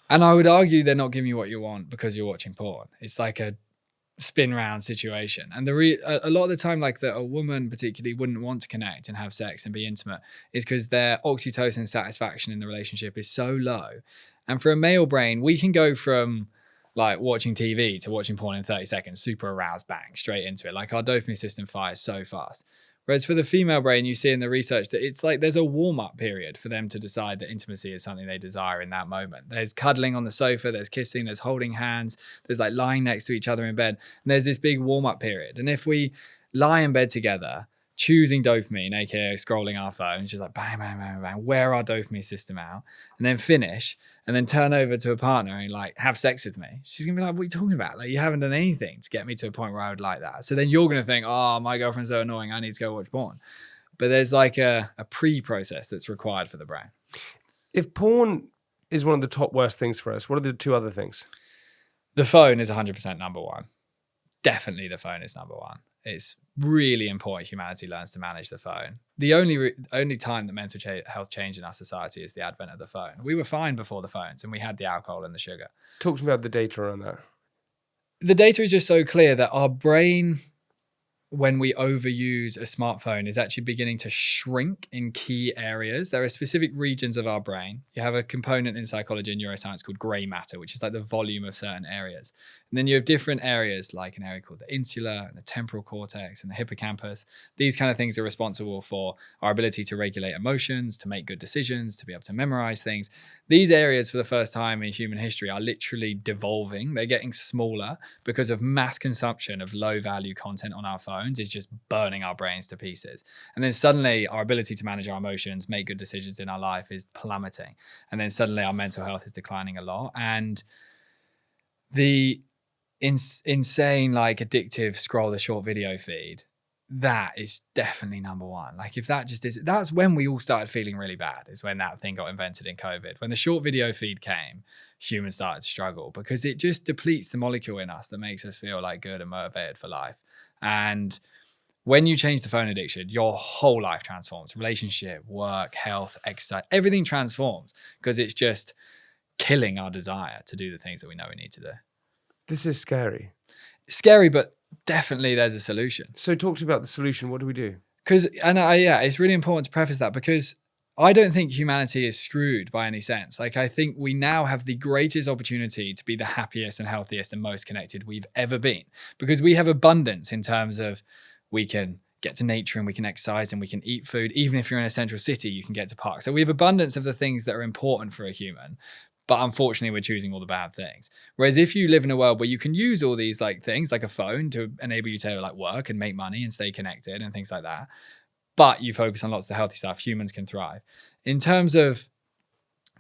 And I would argue they're not giving you what you want because you're watching porn. It's like a spin round situation. And a lot of the time, like that a woman particularly wouldn't want to connect and have sex and be intimate is because their oxytocin satisfaction in the relationship is so low. And for a male brain, we can go from like watching TV to watching porn in 30 seconds, super aroused, bang, straight into it. Like our dopamine system fires so fast. Whereas for the female brain, you see in the research that it's like there's a warm-up period for them to decide that intimacy is something they desire in that moment. There's cuddling on the sofa, there's kissing, there's holding hands, there's like lying next to each other in bed. And there's this big warm-up period. And if we lie in bed together, choosing dopamine, aka scrolling our phones, just like bang, bang, bang, bang, wear our dopamine system out, and then finish, and then turn over to a partner and like have sex with me, she's gonna be like, what are you talking about? Like, you haven't done anything to get me to a point where I would like that. So then you're gonna think, oh, my girlfriend's so annoying, I need to go watch porn. But there's like a pre-process that's required for the brain. If porn is one of the top worst things for us, what are the two other things? The phone is 100% number one. Definitely the phone is number one. It's really important humanity learns to manage the phone. The only time that mental health changed in our society is the advent of the phone. We were fine before the phones, and we had the alcohol and the sugar. Talk to me about the data around that. The data is just so clear that our brain, when we overuse a smartphone, is actually beginning to shrink in key areas. There are specific regions of our brain. You have a component in psychology and neuroscience called gray matter, which is like the volume of certain areas. And then you have different areas, like an area called the insula and the temporal cortex and the hippocampus. These kind of things are responsible for our ability to regulate emotions, to make good decisions, to be able to memorize things. These areas, for the first time in human history, are literally devolving. They're getting smaller because of mass consumption of low value content on our phones is just burning our brains to pieces. And then suddenly our ability to manage our emotions, make good decisions in our life is plummeting. And then suddenly our mental health is declining a lot. And the insane, like addictive scroll the short video feed, that is definitely number one. Like if that just is, that's when we all started feeling really bad, is when that thing got invented in COVID. When the short video feed came, humans started to struggle because it just depletes the molecule in us that makes us feel like good and motivated for life. And when you change the phone addiction, your whole life transforms. Relationship, work, health, exercise, everything transforms because it's just killing our desire to do the things that we know we need to do. This is scary. Scary, but definitely there's a solution. So talk to me about the solution. What do we do? Because, it's really important to preface that because I don't think humanity is screwed by any sense. Like, I think we now have the greatest opportunity to be the happiest and healthiest and most connected we've ever been because we have abundance in terms of we can get to nature and we can exercise and we can eat food. Even if you're in a central city, you can get to parks. So we have abundance of the things that are important for a human. But unfortunately, we're choosing all the bad things. Whereas if you live in a world where you can use all these like things like a phone to enable you to like work and make money and stay connected and things like that, but you focus on lots of the healthy stuff, humans can thrive. In terms of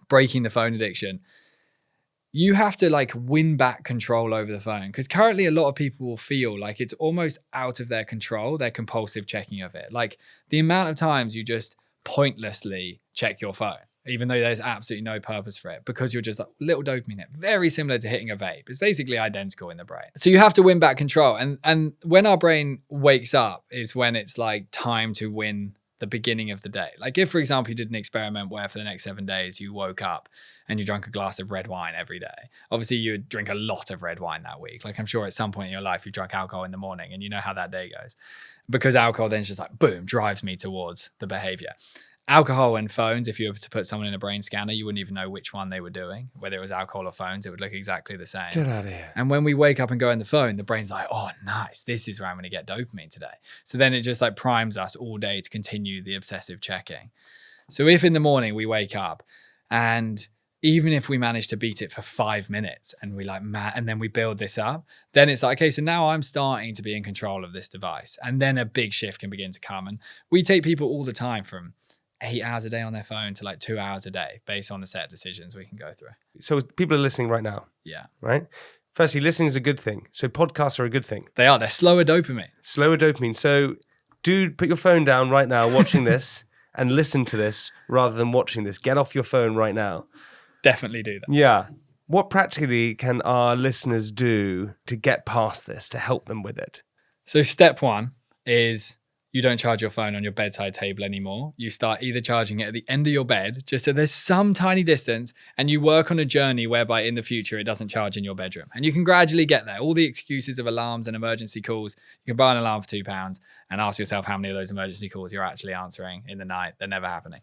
breaking the phone addiction, you have to like win back control over the phone because currently a lot of people will feel like it's almost out of their control, their compulsive checking of it. Like the amount of times you just pointlessly check your phone, even though there's absolutely no purpose for it, because you're just like little dopamine hit, very similar to hitting a vape. It's basically identical in the brain. So you have to win back control. And when our brain wakes up is when it's like time to win the beginning of the day. Like if, for example, you did an experiment where for the next 7 days you woke up and you drank a glass of red wine every day. Obviously you would drink a lot of red wine that week. Like I'm sure at some point in your life you drank alcohol in the morning and you know how that day goes. Because alcohol then just like, boom, drives me towards the behavior. Alcohol and phones, if you were to put someone in a brain scanner, you wouldn't even know which one they were doing. Whether it was alcohol or phones, it would look exactly the same. Get out of here. And when we wake up and go on the phone, the brain's like, oh, nice. This is where I'm going to get dopamine today. So then it just like primes us all day to continue the obsessive checking. So if in the morning we wake up and even if we manage to beat it for 5 minutes and we like, and then we build this up, then it's like, okay, so now I'm starting to be in control of this device. And then a big shift can begin to come. And we take people all the time from 8 hours a day on their phone to like 2 hours a day based on the set of decisions we can go through. So people are listening right now. Yeah. Right? Firstly, listening is a good thing. So podcasts are a good thing. They are. They're slower dopamine. Slower dopamine. So dude, put your phone down right now watching this and listen to this rather than watching this. Get off your phone right now. Definitely do that. Yeah. What practically can our listeners do to get past this, to help them with it? So step one is you don't charge your phone on your bedside table anymore. You start either charging it at the end of your bed, just so there's some tiny distance, and you work on a journey whereby in the future it doesn't charge in your bedroom. And you can gradually get there. All the excuses of alarms and emergency calls, you can buy an alarm for £2 and ask yourself how many of those emergency calls you're actually answering in the night. They're never happening.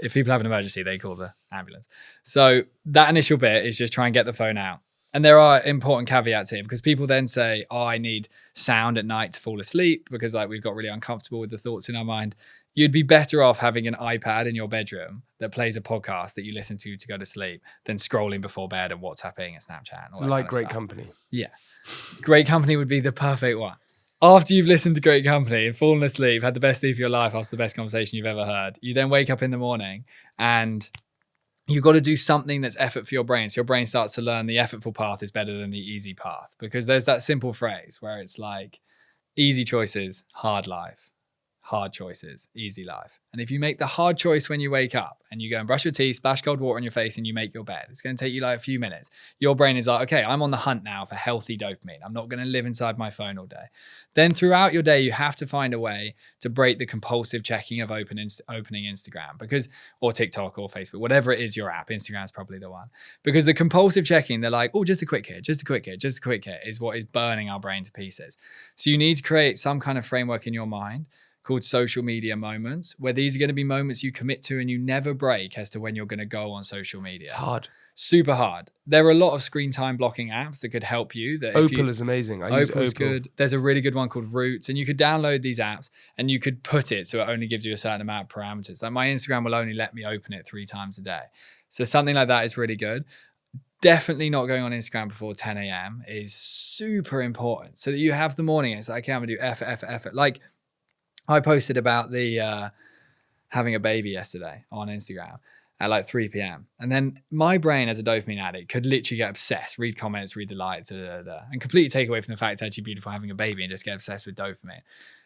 If people have an emergency, they call the ambulance. So that initial bit is just try and get the phone out. And there are important caveats here because people then say, oh, I need sound at night to fall asleep because like we've got really uncomfortable with the thoughts in our mind. You'd be better off having an iPad in your bedroom that plays a podcast that you listen to go to sleep than scrolling before bed and WhatsApping and Snapchat. And all that Like kind of Great stuff. Company. Yeah. Great Company would be the perfect one. After you've listened to Great Company and fallen asleep, had the best sleep of your life after the best conversation you've ever heard, you then wake up in the morning and you've got to do something that's effort for your brain. So your brain starts to learn the effortful path is better than the easy path because there's that simple phrase where it's like easy choices, hard life. Hard choices, easy life. And if you make the hard choice when you wake up and you go and brush your teeth, splash cold water on your face and you make your bed, it's going to take you like a few minutes. Your brain is like, okay, I'm on the hunt now for healthy dopamine. I'm not going to live inside my phone all day. Then throughout your day, you have to find a way to break the compulsive checking of opening Instagram or TikTok or Facebook, whatever it is your app. Instagram is probably the one. Because the compulsive checking, they're like, oh, just a quick hit is what is burning our brain to pieces. So you need to create some kind of framework in your mind called social media moments, where these are going to be moments you commit to and you never break as to when you're going to go on social media. It's hard. Super hard. There are a lot of screen time blocking apps that could help you. Opal is amazing. I use Opal's Opal. good. There's a really good one called Roots, and you could download these apps and you could put it so it only gives you a certain amount of parameters. Like my Instagram will only let me open it 3 times a day. So something like that is really good. Definitely not going on Instagram before 10 a.m. is super important so that you have the morning. It's like, okay, I'm going to do effort. Like, I posted about the having a baby yesterday on Instagram at like 3 p.m. And then my brain as a dopamine addict could literally get obsessed, read comments, read the likes, and completely take away from the fact it's actually beautiful having a baby and just get obsessed with dopamine.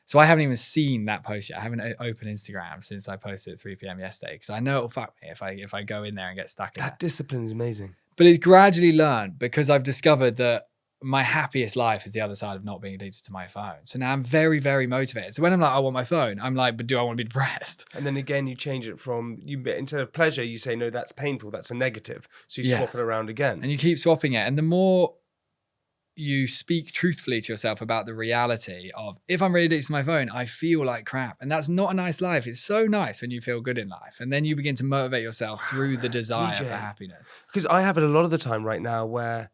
So I haven't even seen that post yet. I haven't opened Instagram since I posted at 3 p.m. yesterday because I know it'll fuck me if I go in there and get stuck in That discipline is amazing. But it's gradually learned because I've discovered that my happiest life is the other side of not being addicted to my phone. So now I'm very, very motivated. So when I'm like, I want my phone, I'm like, but do I want to be depressed? And then again, you change it from, instead of pleasure, you say, no, that's painful, that's a negative. So you swap it around again. And you keep swapping it. And the more you speak truthfully to yourself about the reality of, if I'm really addicted to my phone, I feel like crap. And that's not a nice life. It's so nice when you feel good in life. And then you begin to motivate yourself through the desire for happiness. Because I have it a lot of the time right now where,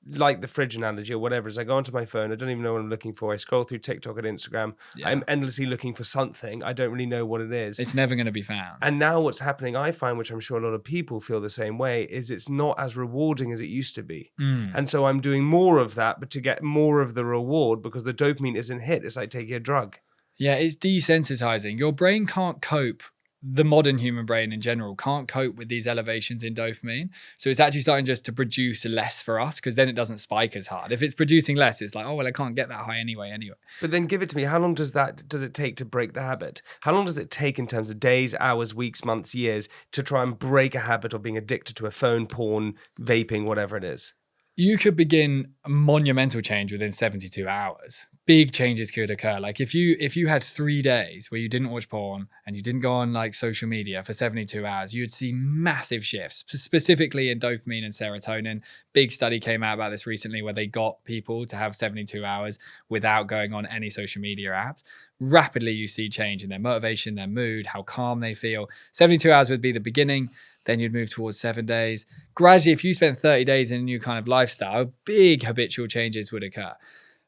like the fridge analogy or whatever, as I go onto my phone, I don't even know what I'm looking for. I scroll through TikTok and Instagram. Yeah. I'm endlessly looking for something. I don't really know what it is. It's never going to be found. And now what's happening, I find, which I'm sure a lot of people feel the same way, is it's not as rewarding as it used to be. And so I'm doing more of that, but to get more of the reward because the dopamine isn't hit. It's like taking a drug. Yeah, it's desensitizing. Your brain can't cope. The modern human brain in general can't cope with these elevations in dopamine. So it's actually starting just to produce less for us because then it doesn't spike as hard. If it's producing less, it's like, oh, well, I can't get that high anyway. But then give it to me. How long does it take to break the habit? How long does it take in terms of days, hours, weeks, months, years to try and break a habit of being addicted to a phone, porn, vaping, whatever it is? You could begin a monumental change within 72 hours. Big changes could occur. Like if you had 3 days where you didn't watch porn and you didn't go on like social media for 72 hours, you'd see massive shifts, specifically in dopamine and serotonin. Big study came out about this recently where they got people to have 72 hours without going on any social media apps. Rapidly, you see change in their motivation, their mood, how calm they feel. 72 hours would be the beginning. Then you'd move towards 7 days. Gradually, if you spend 30 days in a new kind of lifestyle, big habitual changes would occur.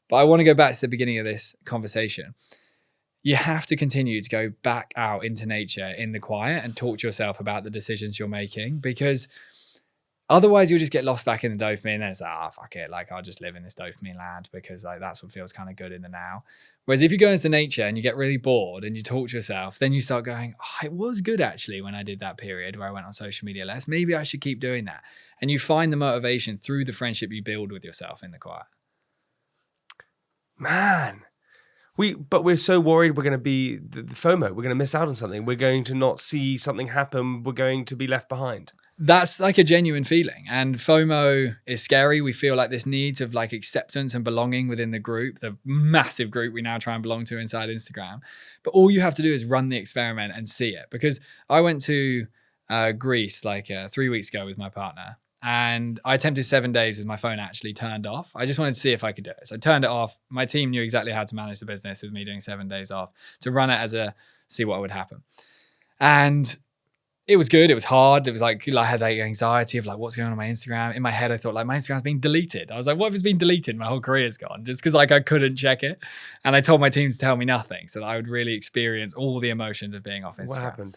But I want to go back to the beginning of this conversation. You have to continue to go back out into nature in the quiet and talk to yourself about the decisions you're making because otherwise you'll just get lost back in the dopamine and then it's like, fuck it. Like I'll just live in this dopamine land because like that's what feels kind of good in the now. Whereas if you go into nature and you get really bored and you talk to yourself, then you start going, it was good actually when I did that period where I went on social media less. Maybe I should keep doing that. And you find the motivation through the friendship you build with yourself in the quiet. Man, but we're so worried we're going to be the FOMO. We're going to miss out on something. We're going to not see something happen. We're going to be left behind. That's like a genuine feeling. And FOMO is scary. We feel like this need of like acceptance and belonging within the group, the massive group we now try and belong to inside Instagram. But all you have to do is run the experiment and see it. Because I went to Greece like 3 weeks ago with my partner. And I attempted 7 days with my phone actually turned off. I just wanted to see if I could do it. So I turned it off. My team knew exactly how to manage the business with me doing 7 days off to run it see what would happen. And it was good. It was hard. It was like I had like anxiety of like what's going on my Instagram. In my head, I thought like my Instagram's been deleted. I was like, what if it's been deleted? My whole career's gone just because like I couldn't check it. And I told my team to tell me nothing so that I would really experience all the emotions of being off Instagram. What happened?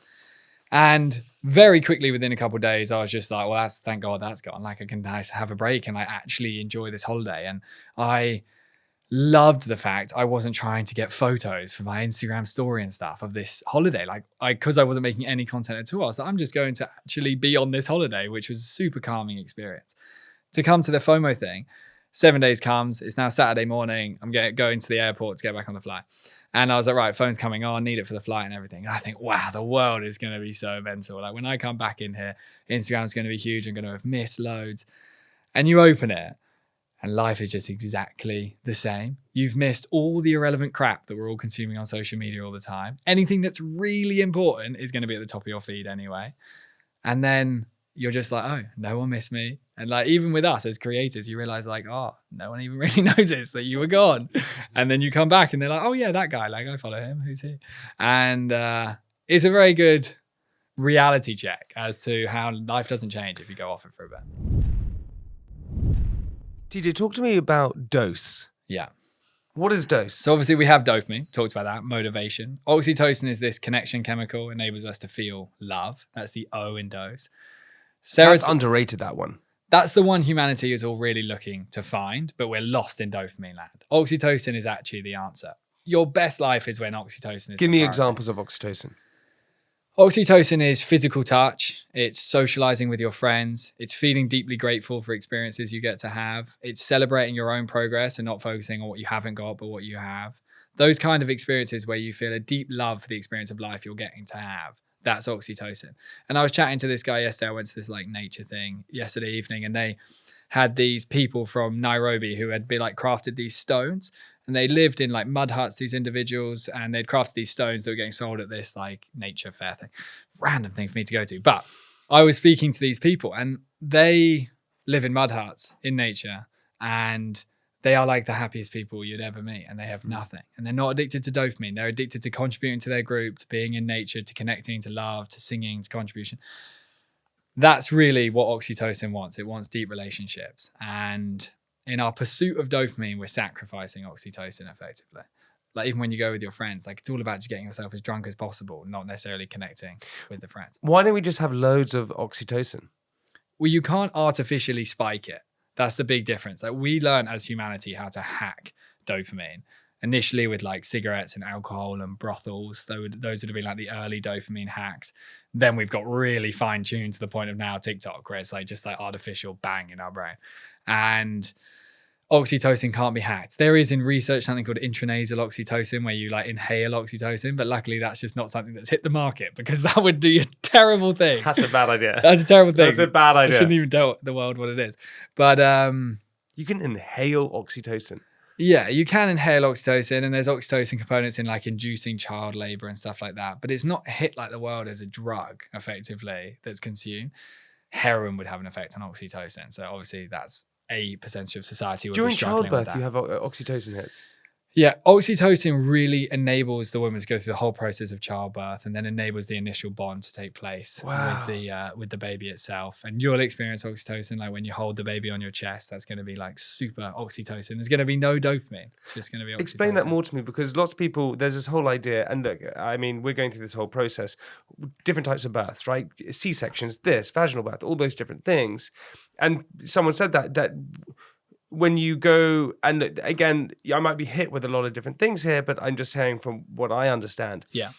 And very quickly within a couple of days, I was just like, well, thank God that's gone. Like I can nice have a break and I actually enjoy this holiday. And I loved the fact I wasn't trying to get photos for my Instagram story and stuff of this holiday. Like because I wasn't making any content at all. I was like, I'm just going to actually be on this holiday, which was a super calming experience. To come to the FOMO thing, 7 days comes. It's now Saturday morning. I'm going to the airport to get back on the flight. And I was like, right, phone's coming on, need it for the flight and everything. And I think, wow, the world is going to be so mental. Like when I come back in here, Instagram's going to be huge. I'm going to have missed loads. And you open it and life is just exactly the same. You've missed all the irrelevant crap that we're all consuming on social media all the time. Anything that's really important is going to be at the top of your feed anyway. And then you're just like, oh, no one missed me. And like, even with us as creators, you realize like, oh, no one even really noticed that you were gone. And then you come back and they're like, oh yeah, that guy, like I follow him. Who's he? And it's a very good reality check as to how life doesn't change if you go off it for a bit. TJ, talk to me about dose. Yeah. What is dose? So obviously we have dopamine, talked about that, motivation. Oxytocin is this connection chemical, enables us to feel love. That's the O in dose. That's underrated, that one. That's the one humanity is all really looking to find, but we're lost in dopamine land. Oxytocin is actually the answer. Your best life is when oxytocin is Give me examples of oxytocin. Oxytocin is physical touch. It's socializing with your friends. It's feeling deeply grateful for experiences you get to have. It's celebrating your own progress and not focusing on what you haven't got, but what you have. Those kind of experiences where you feel a deep love for the experience of life you're getting to have. That's oxytocin. And I was chatting to this guy yesterday. I went to this like nature thing yesterday evening, and they had these people from Nairobi who had been like crafted these stones, and they lived in like mud huts, these individuals, and they'd crafted these stones that were getting sold at this like nature fair thing. Random thing for me to go to. But I was speaking to these people and they live in mud huts in nature, and they are like the happiest people you'd ever meet, and they have nothing. And they're not addicted to dopamine. They're addicted to contributing to their group, to being in nature, to connecting, to love, to singing, to contribution. That's really what oxytocin wants. It wants deep relationships. And in our pursuit of dopamine, we're sacrificing oxytocin effectively. Like even when you go with your friends, like it's all about just getting yourself as drunk as possible, not necessarily connecting with the friends. Why don't we just have loads of oxytocin? Well, you can't artificially spike it. That's the big difference. Like we learn as humanity how to hack dopamine initially with like cigarettes and alcohol and brothels. Those would have been like the early dopamine hacks. Then we've got really fine tuned to the point of now TikTok, where it's like just like artificial bang in our brain. And oxytocin can't be hacked. There is in research something called intranasal oxytocin, where you like inhale oxytocin, but luckily that's just not something that's hit the market, because that would do a terrible thing. That's a bad idea. That's a terrible thing. That's a bad idea. I shouldn't even tell the world what it is. But you can inhale oxytocin. yeah, you can inhale oxytocin, and there's oxytocin components in like inducing child labor and stuff like that. But it's not hit like the world as a drug effectively that's consumed. Heroin would have an effect on oxytocin. So obviously that's a percentage of society would During be struggling childbirth, with that. you have oxytocin hits. Yeah, oxytocin really enables the woman to go through the whole process of childbirth, and then enables the initial bond to take place with the baby itself. And you'll experience oxytocin like when you hold the baby on your chest. That's going to be like super oxytocin. There's going to be no dopamine. It's just going to be oxytocin. Explain that more to me, because lots of people, there's this whole idea, and look, I mean, we're going through this whole process, different types of births, right? C-sections, this, vaginal birth, all those different things. And someone said that when you go, and again, I might be hit with a lot of different things here, but I'm just saying from what I understand. Yeah.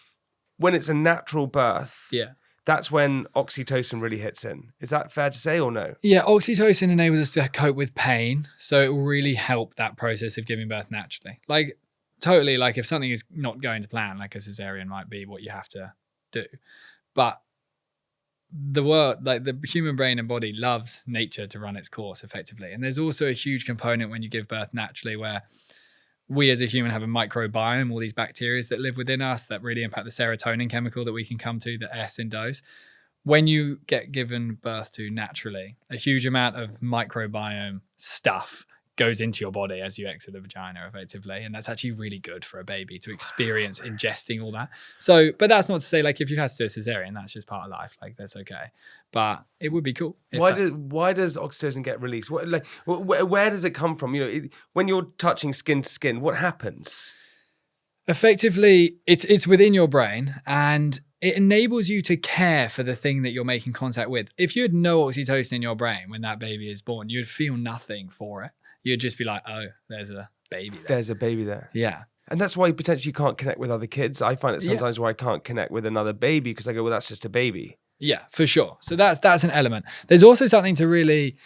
When it's a natural birth, Yeah. that's when oxytocin really hits in. Is that fair to say or no? Yeah, oxytocin enables us to cope with pain. So it will really help that process of giving birth naturally. Like totally, like if something is not going to plan, like a cesarean might be what you have to do. But the world, like the human brain and body loves nature to run its course effectively. And there's also a huge component when you give birth naturally where we as a human have a microbiome, all these bacteria that live within us that really impact the serotonin chemical that we can come to, the S in dose. When you get given birth to naturally, a huge amount of microbiome stuff goes into your body as you exit the vagina effectively. And that's actually really good for a baby to experience ingesting all that. So, but that's not to say like if you had to do a cesarean, that's just part of life. Like that's okay. But it would be cool. Why does oxytocin get released? Where does it come from? When you're touching skin to skin, what happens? Effectively, it's within your brain and it enables you to care for the thing that you're making contact with. If you had no oxytocin in your brain when that baby is born, you'd feel nothing for it. You'd just be like, oh, there's a baby there. There's a baby there. Yeah. And that's why you potentially can't connect with other kids. I find it sometimes where I can't connect with another baby because I go, well, that's just a baby. Yeah, for sure. So that's an element. There's also something to really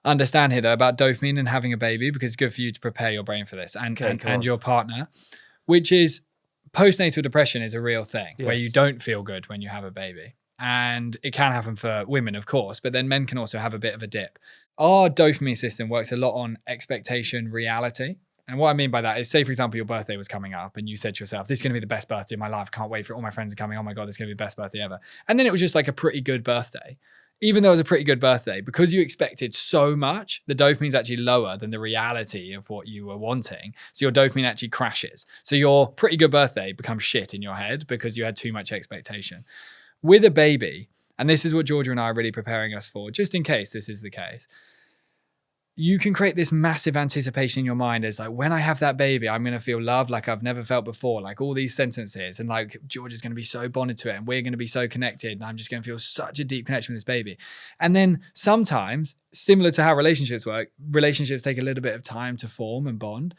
understand here, though, about dopamine and having a baby, because it's good for you to prepare your brain for this and your partner, which is postnatal depression is a real thing where you don't feel good when you have a baby. And it can happen for women, of course, but then men can also have a bit of a dip. Our dopamine system works a lot on expectation reality. And what I mean by that is, say, for example, your birthday was coming up and you said to yourself, this is going to be the best birthday of my life. Can't wait for it. All my friends are coming. Oh my God, this is going to be the best birthday ever. And then it was just like a pretty good birthday. Even though it was a pretty good birthday, because you expected so much, the dopamine is actually lower than the reality of what you were wanting. So your dopamine actually crashes. So your pretty good birthday becomes shit in your head because you had too much expectation. With a baby, and this is what Georgia and I are really preparing us for, just in case this is the case, you can create this massive anticipation in your mind as like, when I have that baby, I'm going to feel love like I've never felt before, like all these sentences. And like, Georgia's going to be so bonded to it and we're going to be so connected. And I'm just going to feel such a deep connection with this baby. And then sometimes, similar to how relationships work, relationships take a little bit of time to form and bond.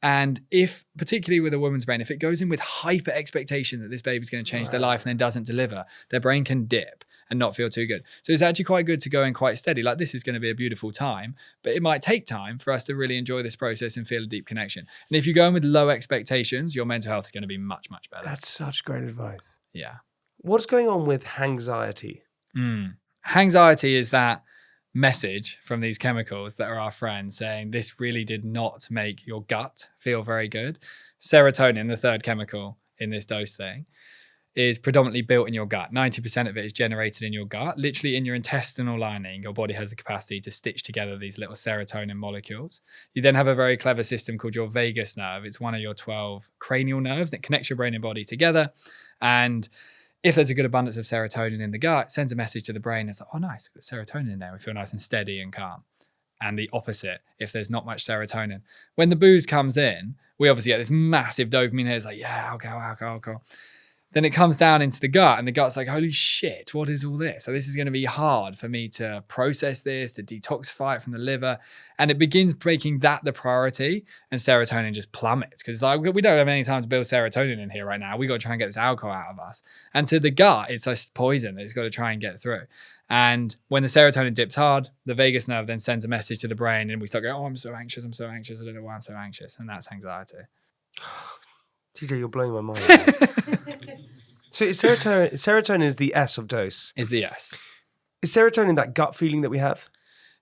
And if, particularly with a woman's brain, if it goes in with hyper expectation that this baby's going to change their life and then doesn't deliver, their brain can dip and not feel too good. So it's actually quite good to go in quite steady. Like, this is going to be a beautiful time, but it might take time for us to really enjoy this process and feel a deep connection. And if you go in with low expectations, your mental health is going to be much, much better. That's such great advice. Yeah. What's going on with hangxiety? Hangxiety is that message from these chemicals that are our friends saying this really did not make your gut feel very good. Serotonin, the third chemical in this dose thing, is predominantly built in your gut. 90% of it is generated in your gut, literally in your intestinal lining. Your body has the capacity to stitch together these little serotonin molecules. You then have a very clever system called your vagus nerve. It's one of your 12 cranial nerves that connects your brain and body together. And if there's a good abundance of serotonin in the gut, it sends a message to the brain. It's like, oh, nice, we've got serotonin in there. We feel nice and steady and calm. And the opposite, if there's not much serotonin. When the booze comes in, we obviously get this massive dopamine here. It's like, yeah, alcohol. Then it comes down into the gut and the gut's like, holy shit, what is all this? So this is going to be hard for me to process this, to detoxify it from the liver. And it begins making that the priority, and serotonin just plummets because like, we don't have any time to build serotonin in here right now. We got to try and get this alcohol out of us. And to the gut, it's like poison that it's got to try and get through. And when the serotonin dips hard, the vagus nerve then sends a message to the brain and we start going, oh, I'm so anxious. I don't know why I'm so anxious. And that's anxiety. TJ, you're blowing my mind. So serotonin is the S of dose. Is the S. Is serotonin that gut feeling that we have?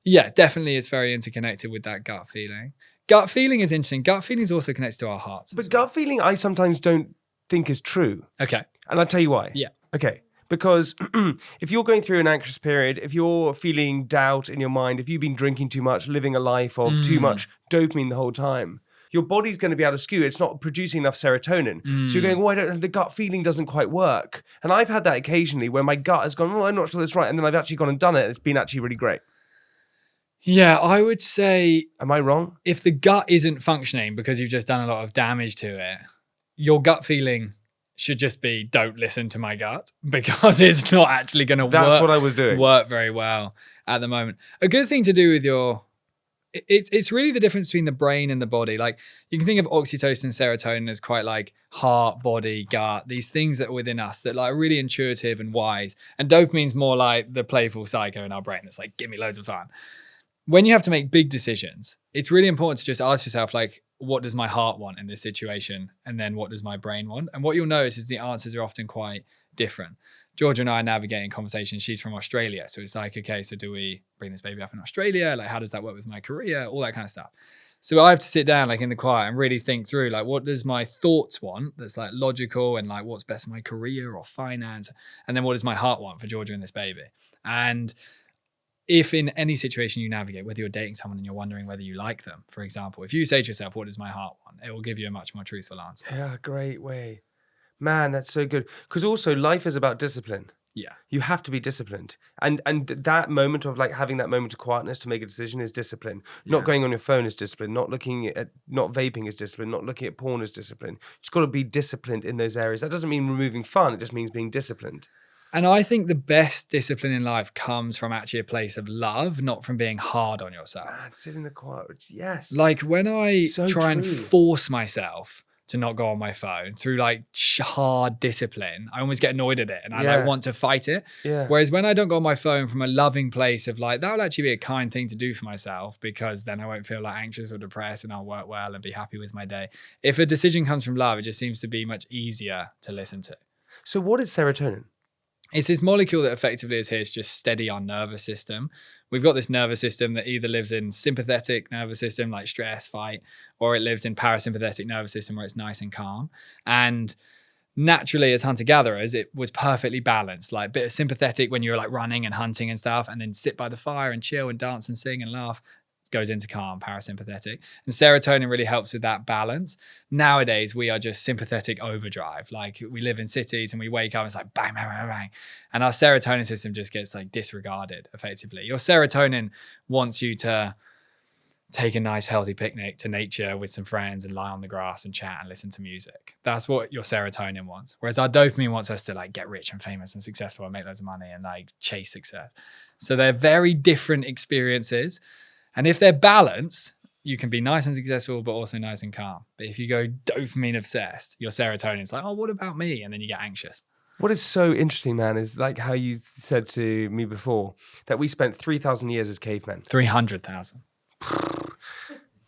Yeah, definitely. It's very interconnected with that gut feeling. Gut feeling is interesting. Gut feeling is also connected to our hearts. But gut feeling I sometimes don't think is true. Okay. And I'll tell you why. Yeah. Okay. Because if you're going through an anxious period, if you're feeling doubt in your mind, if you've been drinking too much, living a life of too much dopamine the whole time, your body's going to be able to skew. It's not producing enough serotonin. So you're going, the gut feeling doesn't quite work. And I've had that occasionally where my gut has gone, I'm not sure that's right. And then I've actually gone and done it. And it's been actually really great. Yeah, I would say... Am I wrong? If the gut isn't functioning because you've just done a lot of damage to it, your gut feeling should just be, don't listen to my gut, because it's not actually going to work. That's what I was doing. Work very well at the moment. A good thing to do with your... It's really the difference between the brain and the body. Like, you can think of oxytocin, serotonin as quite like heart, body, gut, these things that are within us that like are really intuitive and wise. And dopamine's more like the playful psycho in our brain that's like, give me loads of fun. When you have to make big decisions, it's really important to just ask yourself, like, what does my heart want in this situation? And then what does my brain want? And what you'll notice is the answers are often quite different. Georgia and I are navigating conversations. She's from Australia. So it's like, okay, so do we bring this baby up in Australia? Like, how does that work with my career? All that kind of stuff. So I have to sit down like in the quiet and really think through, like, what does my thoughts want that's like logical and like what's best for my career or finance? And then what does my heart want for Georgia and this baby? And if in any situation you navigate, whether you're dating someone and you're wondering whether you like them, for example, if you say to yourself, what does my heart want? It will give you a much more truthful answer. Yeah, great way. Man, that's so good. Because also life is about discipline. Yeah. You have to be disciplined. And that moment of like having that moment of quietness to make a decision is discipline. Not going on your phone is discipline. Not vaping is discipline. Not looking at porn is discipline. You just got to be disciplined in those areas. That doesn't mean removing fun. It just means being disciplined. And I think the best discipline in life comes from actually a place of love, not from being hard on yourself. Man, sit in the quiet. Yes. Like when I So try and true. force myself to not go on my phone through like hard discipline, I almost get annoyed at it and I like want to fight it. Yeah. Whereas when I don't go on my phone from a loving place of like, that will actually be a kind thing to do for myself, because then I won't feel like anxious or depressed and I'll work well and be happy with my day. If a decision comes from love, it just seems to be much easier to listen to. So what is serotonin? It's this molecule that effectively is here to just steady our nervous system. We've got this nervous system that either lives in sympathetic nervous system, like stress, fight, or it lives in parasympathetic nervous system where it's nice and calm. And naturally, as hunter-gatherers, it was perfectly balanced, like a bit of sympathetic when you were like running and hunting and stuff, and then sit by the fire and chill and dance and sing and laugh. Goes into calm, parasympathetic. And serotonin really helps with that balance. Nowadays, we are just sympathetic overdrive. Like we live in cities and we wake up and it's like bang, bang, bang, bang. And our serotonin system just gets like disregarded effectively. Your serotonin wants you to take a nice healthy picnic to nature with some friends and lie on the grass and chat and listen to music. That's what your serotonin wants. Whereas our dopamine wants us to like get rich and famous and successful and make loads of money and like chase success. So they're very different experiences. And if they're balanced, you can be nice and successful, but also nice and calm. But if you go dopamine obsessed, your serotonin's like, oh, what about me? And then you get anxious. What is so interesting, man, is like how you said to me before that we spent 3,000 years as cavemen. 300,000.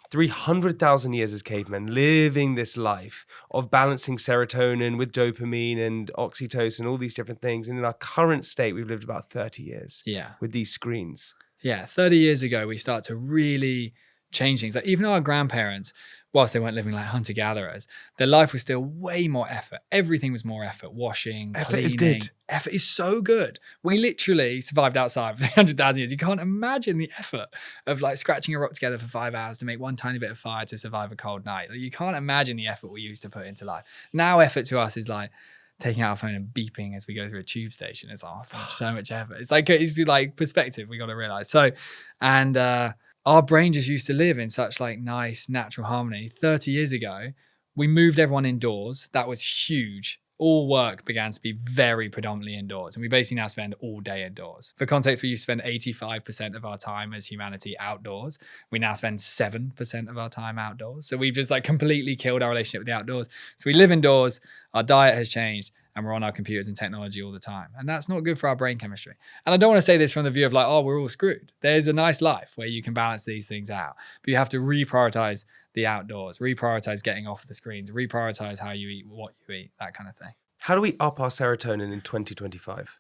300,000 years as cavemen living this life of balancing serotonin with dopamine and oxytocin, all these different things. And in our current state, we've lived about 30 years with these screens. Yeah, 30 years ago, we start to really change things. Like even our grandparents, whilst they weren't living like hunter-gatherers, their life was still way more effort. Everything was more effort. Washing, Effort cleaning. is good. Effort is so good. We literally survived outside for 300,000 years. You can't imagine the effort of like scratching a rock together for 5 hours to make one tiny bit of fire to survive a cold night. Like, you can't imagine the effort we used to put into life. Now effort to us is like taking out our phone and beeping as we go through a tube station. It's like, oh, so much effort. It's like perspective we got to realize. So, and our brain just used to live in such like nice natural harmony. 30 years ago, we moved everyone indoors. That was huge. All work began to be very predominantly indoors. And we basically now spend all day indoors. For context, we used to spend 85% of our time as humanity outdoors. We now spend 7% of our time outdoors. So we've just like completely killed our relationship with the outdoors. So we live indoors, our diet has changed, and we're on our computers and technology all the time. And that's not good for our brain chemistry. And I don't want to say this from the view of like, oh, we're all screwed. There's a nice life where you can balance these things out. But you have to reprioritize the outdoors, reprioritize getting off the screens, reprioritize how you eat, what you eat, that kind of thing. How do we up our serotonin in 2025?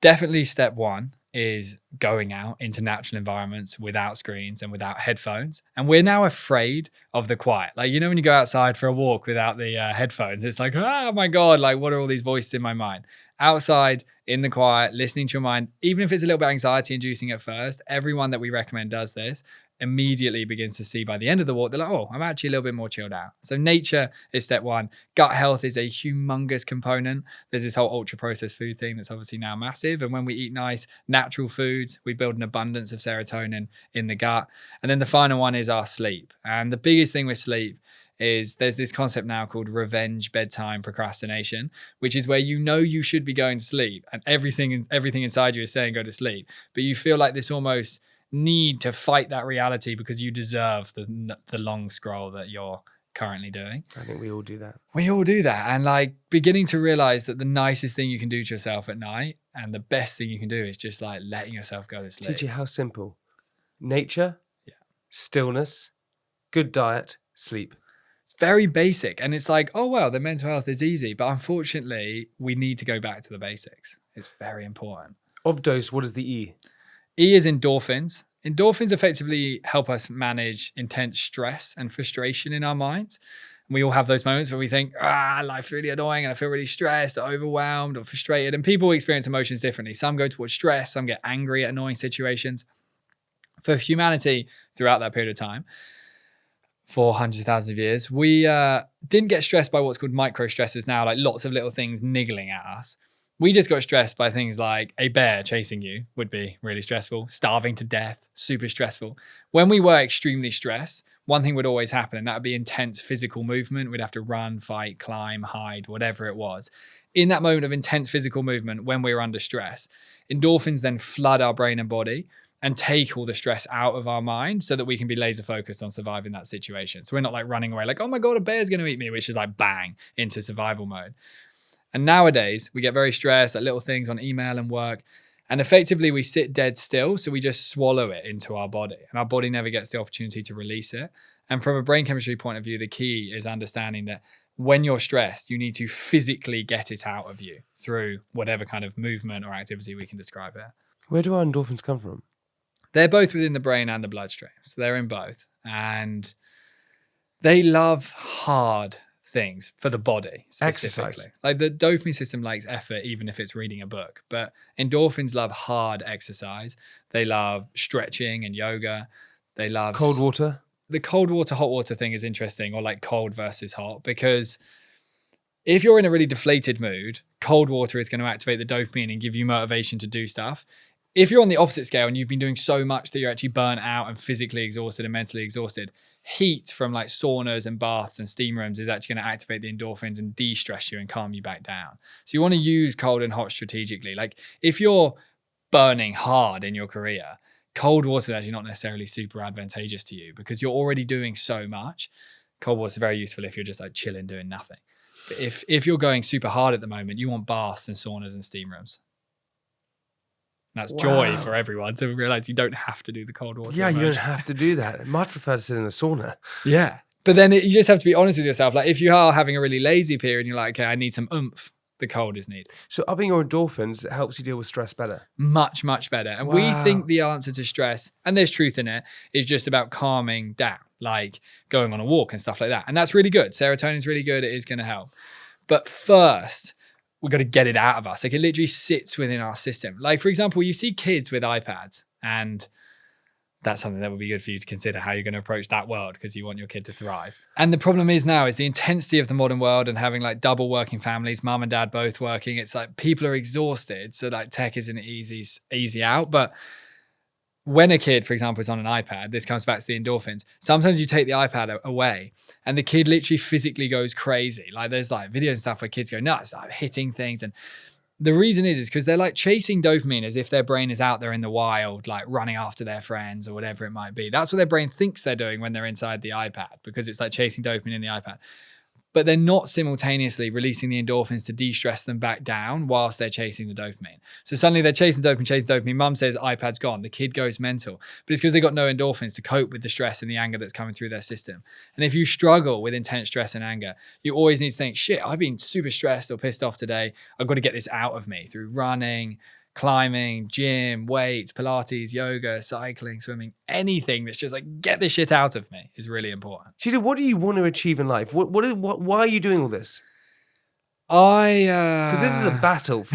Definitely step one is going out into natural environments without screens and without headphones. And we're now afraid of the quiet. Like, you know, when you go outside for a walk without the headphones, it's like, oh my God, like what are all these voices in my mind? Outside, in the quiet, listening to your mind, even if it's a little bit anxiety inducing at first, everyone that we recommend does this, immediately begins to see by the end of the walk, they're like, oh, I'm actually a little bit more chilled out. So nature is step one. Gut health is a humongous component. There's this whole ultra processed food thing that's obviously now massive. And when we eat nice natural foods, we build an abundance of serotonin in the gut. And then the final one is our sleep. And the biggest thing with sleep is there's this concept now called revenge bedtime procrastination, which is where you know you should be going to sleep and everything inside you is saying go to sleep, but you feel like this almost need to fight that reality because you deserve the long scroll that you're currently doing. I think we all do that. We all do that. And like beginning to realize that the nicest thing you can do to yourself at night and the best thing you can do is just like letting yourself go to sleep. Teach you how simple. Nature, yeah, stillness, good diet, sleep. It's very basic. And it's like, oh, well, the mental health is easy. But unfortunately, we need to go back to the basics. It's very important. Of dose, what is the E? E is endorphins. Endorphins effectively help us manage intense stress and frustration in our minds. We all have those moments where we think, life's really annoying and I feel really stressed or overwhelmed or frustrated. And people experience emotions differently. Some go towards stress, some get angry at annoying situations. For humanity, throughout that period of time, for hundreds of thousands of years, we didn't get stressed by what's called micro stresses now, like lots of little things niggling at us. We just got stressed by things like a bear chasing you would be really stressful, starving to death, super stressful. When we were extremely stressed, one thing would always happen, and that would be intense physical movement. We'd have to run, fight, climb, hide, whatever it was. In that moment of intense physical movement, when we were under stress, endorphins then flood our brain and body and take all the stress out of our mind so that we can be laser focused on surviving that situation. So we're not like running away like, oh my God, a bear's going to eat me, which is like bang into survival mode. And nowadays we get very stressed at little things on email and work. And effectively we sit dead still. So we just swallow it into our body and our body never gets the opportunity to release it. And from a brain chemistry point of view, the key is understanding that when you're stressed, you need to physically get it out of you through whatever kind of movement or activity we can describe it. Where do our endorphins come from? They're both within the brain and the bloodstream. So they're in both. And they love hard things for the body specifically. Exercise. Like the dopamine system likes effort, even if it's reading a book. But endorphins love hard exercise. They love stretching and yoga. They love Cold water. The cold water, hot water thing is interesting, or like cold versus hot, because if you're in a really deflated mood, cold water is going to activate the dopamine and give you motivation to do stuff. If you're on the opposite scale and you've been doing so much that you're actually burnt out and physically exhausted and mentally exhausted, heat from like saunas and baths and steam rooms is actually going to activate the endorphins and de-stress you and calm you back down. So you want to use cold and hot strategically. Like if you're burning hard in your career, cold water is actually not necessarily super advantageous to you because you're already doing so much. Cold water is very useful if you're just like chilling, doing nothing. But if you're going super hard at the moment, you want baths and saunas and steam rooms. That's joy for everyone to realize you don't have to do the cold water. Yeah, you don't have to do that. I'd much prefer to sit in the sauna. Yeah. But then you just have to be honest with yourself. Like if you are having a really lazy period and you're like, okay, I need some oomph, the cold is needed. So upping your endorphins helps you deal with stress better. Much, much better. And we think the answer to stress, and there's truth in it, is just about calming down, like going on a walk and stuff like that. And that's really good. Serotonin is really good. It is going to help. But first, we've got to get it out of us. Like it literally sits within our system. Like for example, you see kids with iPads, and that's something that would be good for you to consider how you're going to approach that world because you want your kid to thrive. And the problem is now is the intensity of the modern world and having like double working families, mom and dad both working. It's like people are exhausted. So like tech isn't easy out. But when a kid, for example, is on an iPad, this comes back to the endorphins. Sometimes you take the iPad away and the kid literally physically goes crazy. Like there's like videos and stuff where kids go nuts, like hitting things. And the reason is because they're like chasing dopamine as if their brain is out there in the wild, like running after their friends or whatever it might be. That's what their brain thinks they're doing when they're inside the iPad because it's like chasing dopamine in the iPad. But they're not simultaneously releasing the endorphins to de-stress them back down whilst they're chasing the dopamine. So suddenly they're chasing dopamine. Mum says iPad's gone. The kid goes mental. But it's because they've got no endorphins to cope with the stress and the anger that's coming through their system. And if you struggle with intense stress and anger, you always need to think, shit, I've been super stressed or pissed off today. I've got to get this out of me through running, climbing, gym, weights, Pilates, yoga, cycling, swimming, anything that's just like, get this shit out of me is really important. Cheetah, what do you want to achieve in life? Why are you doing all this? Because this is a battle.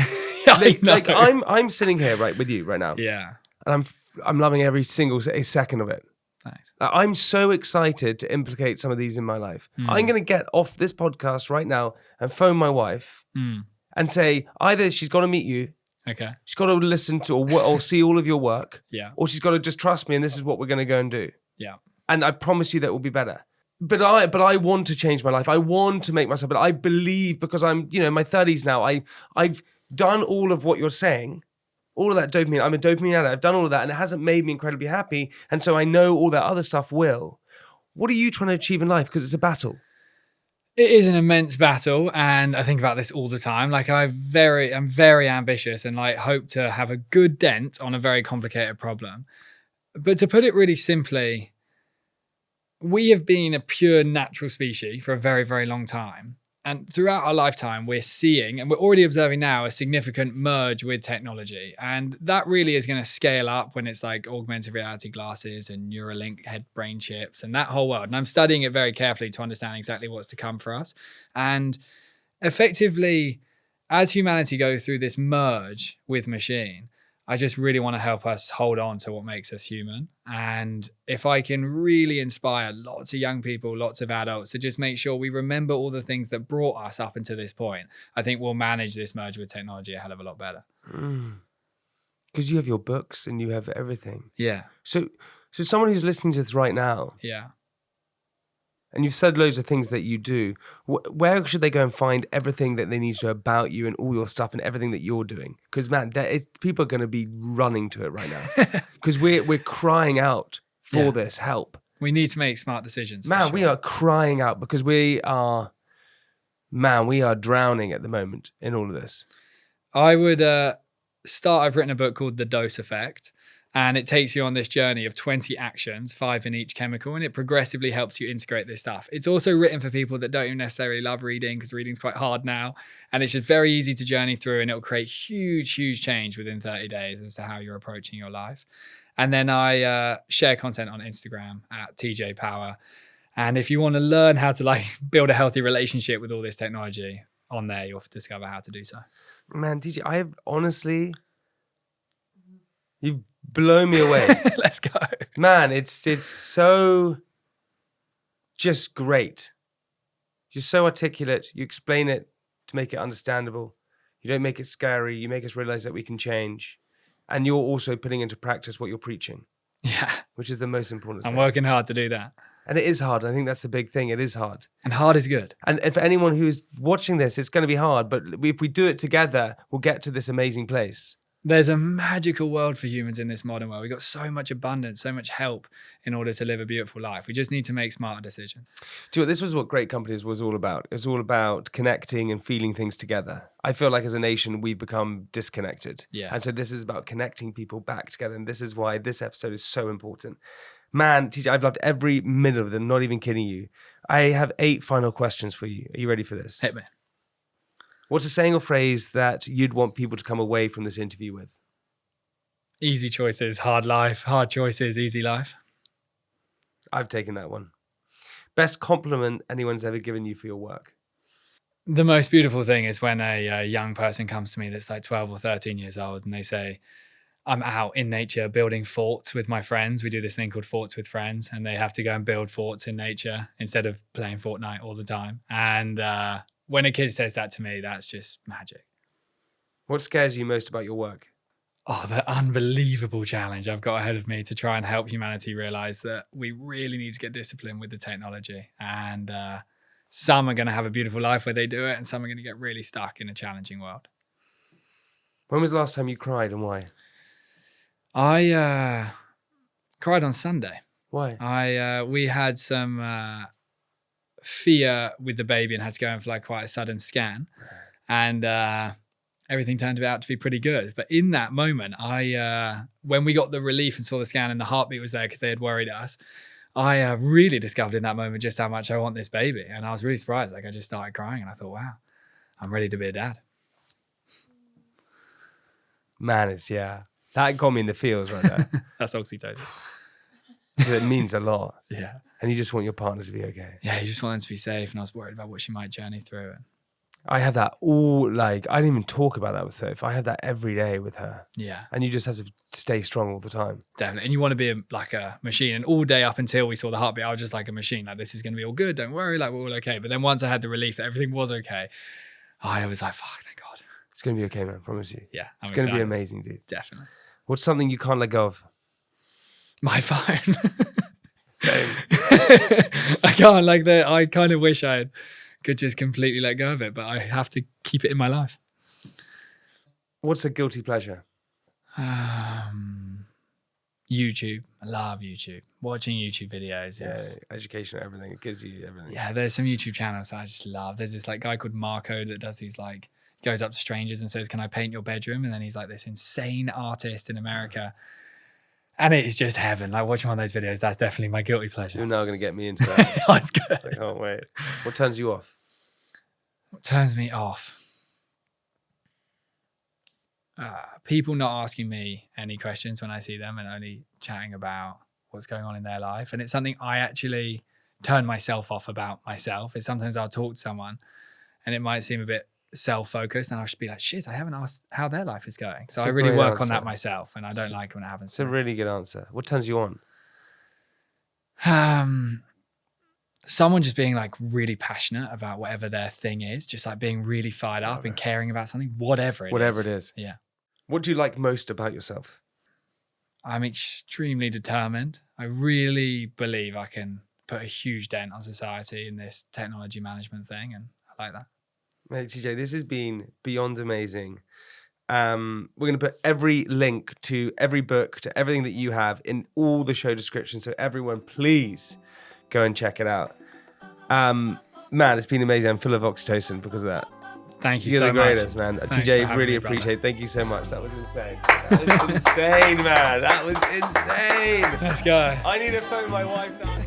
Like I'm sitting here right with you right now. Yeah. And I'm loving every single second of it. Thanks. I'm so excited to implicate some of these in my life. I'm going to get off this podcast right now and phone my wife and say either she's got to meet you. Okay. She's got to listen to or see all of your work. Yeah. Or she's got to just trust me and this is what we're going to go and do. Yeah. And I promise you that will be better. But I want to change my life. I want to make myself, but I believe because I'm, in my 30s now, I've done all of what you're saying, all of that dopamine. I'm a dopamine addict. I've done all of that and it hasn't made me incredibly happy. And so I know all that other stuff will. What are you trying to achieve in life? Because it's a battle. It is an immense battle, and I think about this all the time. Like I'm very ambitious and like hope to have a good dent on a very complicated problem. But to put it really simply, we have been a pure natural species for a very, very long time. And throughout our lifetime, we're seeing, and we're already observing now, a significant merge with technology. And that really is going to scale up when it's like augmented reality glasses and Neuralink head brain chips and that whole world. And I'm studying it very carefully to understand exactly what's to come for us. And effectively, as humanity goes through this merge with machine, I just really want to help us hold on to what makes us human. And if I can really inspire lots of young people, lots of adults to just make sure we remember all the things that brought us up until this point, I think we'll manage this merge with technology a hell of a lot better. Because you have your books and you have everything. Yeah. So someone who's listening to this right now, Yeah. and you've said loads of things that you do, where should they go and find everything that they need to know about you and all your stuff and everything that you're doing? Because, man, people are going to be running to it right now. Because we're crying out for this help. We need to make smart decisions. Man, we are crying out because we are drowning at the moment in all of this. I would I've written a book called The Dose Effect. And it takes you on this journey of 20 actions, 5 in each chemical, and it progressively helps you integrate this stuff. It's also written for people that don't even necessarily love reading, because reading's quite hard now. And it's just very easy to journey through, and it'll create huge change within 30 days as to how you're approaching your life. And then I share content on Instagram at TJ Power. And if you want to learn how to like build a healthy relationship with all this technology on there, you'll discover how to do so. Man, TJ, I have honestly, you've blown me away. Let's go. Man, it's so just great. You're so articulate. You explain it to make it understandable. You don't make it scary. You make us realize that we can change. And you're also putting into practice what you're preaching. Yeah. Which is the most important thing. I'm working hard to do that. And it is hard. I think that's the big thing. It is hard. And hard is good. And for anyone who's watching this, it's going to be hard. But if we do it together, we'll get to this amazing place. There's a magical world for humans in this modern world. We've got so much abundance, so much help in order to live a beautiful life. We just need to make smarter decisions. Do you know, this was what Great Companies was all about. It was all about connecting and feeling things together. I feel like as a nation, we've become disconnected. Yeah. And so this is about connecting people back together. And this is why this episode is so important. Man, TJ, I've loved every minute of them, not even kidding you. I have 8 final questions for you. Are you ready for this? Hit me. What's a saying or phrase that you'd want people to come away from this interview with? Easy choices, hard life. Hard choices, easy life. I've taken that one. Best compliment anyone's ever given you for your work? The most beautiful thing is when a young person comes to me that's like 12 or 13 years old and they say, I'm out in nature building forts with my friends. We do this thing called Forts with Friends, and they have to go and build forts in nature instead of playing Fortnite all the time. And when a kid says that to me, that's just magic. What scares you most about your work? Oh, the unbelievable challenge I've got ahead of me to try and help humanity realize that we really need to get disciplined with the technology. And some are going to have a beautiful life where they do it, and some are going to get really stuck in a challenging world. When was the last time you cried and why? I cried on Sunday. Why? We had some fear with the baby and had to go in for like quite a sudden scan, and everything turned out to be pretty good. But in that moment, when we got the relief and saw the scan and the heartbeat was there because they had worried us, I really discovered in that moment just how much I want this baby. And I was really surprised. Like I just started crying and I thought, wow, I'm ready to be a dad. Man, that got me in the feels right there. That's oxytocin. It means a lot. Yeah. And you just want your partner to be okay. Yeah, you just want them to be safe. And I was worried about what she might journey through. And I have that all, like, I didn't even talk about that with Soph. I have that every day with her. yeah, And you just have to stay strong all the time. definitely. And you want to be like a machine. And all day up until we saw the heartbeat, I was just like a machine. Like, this is going to be all good. Don't worry. Like, we're all okay. But then once I had the relief that everything was okay, I was like, fuck, thank God. It's going to be okay, man. I promise you. Yeah. It's going to be amazing, dude. Definitely. What's something you can't let go of? My phone. Same. I can't like that. I kind of wish I could just completely let go of it, but I have to keep it in my life. What's a guilty pleasure? YouTube. I love YouTube. Watching YouTube videos Yeah, is education, everything. It gives you everything. yeah, there's some YouTube channels that I just love. There's this like guy called Marco that does these like goes up to strangers and says, "Can I paint your bedroom?" And then he's like this insane artist in America. And it is just heaven. Like watching one of those videos, that's definitely my guilty pleasure. You're now going to get me into that. That's good. I can't wait. What turns you off? What turns me off? People not asking me any questions when I see them and only chatting about what's going on in their life. And it's something I actually turn myself off about myself. Is sometimes I'll talk to someone and it might seem a bit self-focused and I'll just be like, shit, I haven't asked how their life is going. So I really work on that myself, and I don't like when it happens. It's a really good answer. What turns you on? Someone just being like really passionate about whatever their thing is, just like being really fired up and caring about something, whatever it is. Yeah. What do you like most about yourself? I'm extremely determined. I really believe I can put a huge dent on society in this technology management thing, and I like that. Hey, TJ, this has been beyond amazing. We're going to put every link to every book, to everything that you have in all the show description. So everyone, please go and check it out. Man, it's been amazing. I'm full of oxytocin because of that. Thank you You're so the greatest, much. man. Thanks TJ, for really having me, appreciate it. brother. Thank you so much. That was insane. That was insane, man. That was insane. Let's go. I need to phone my wife now.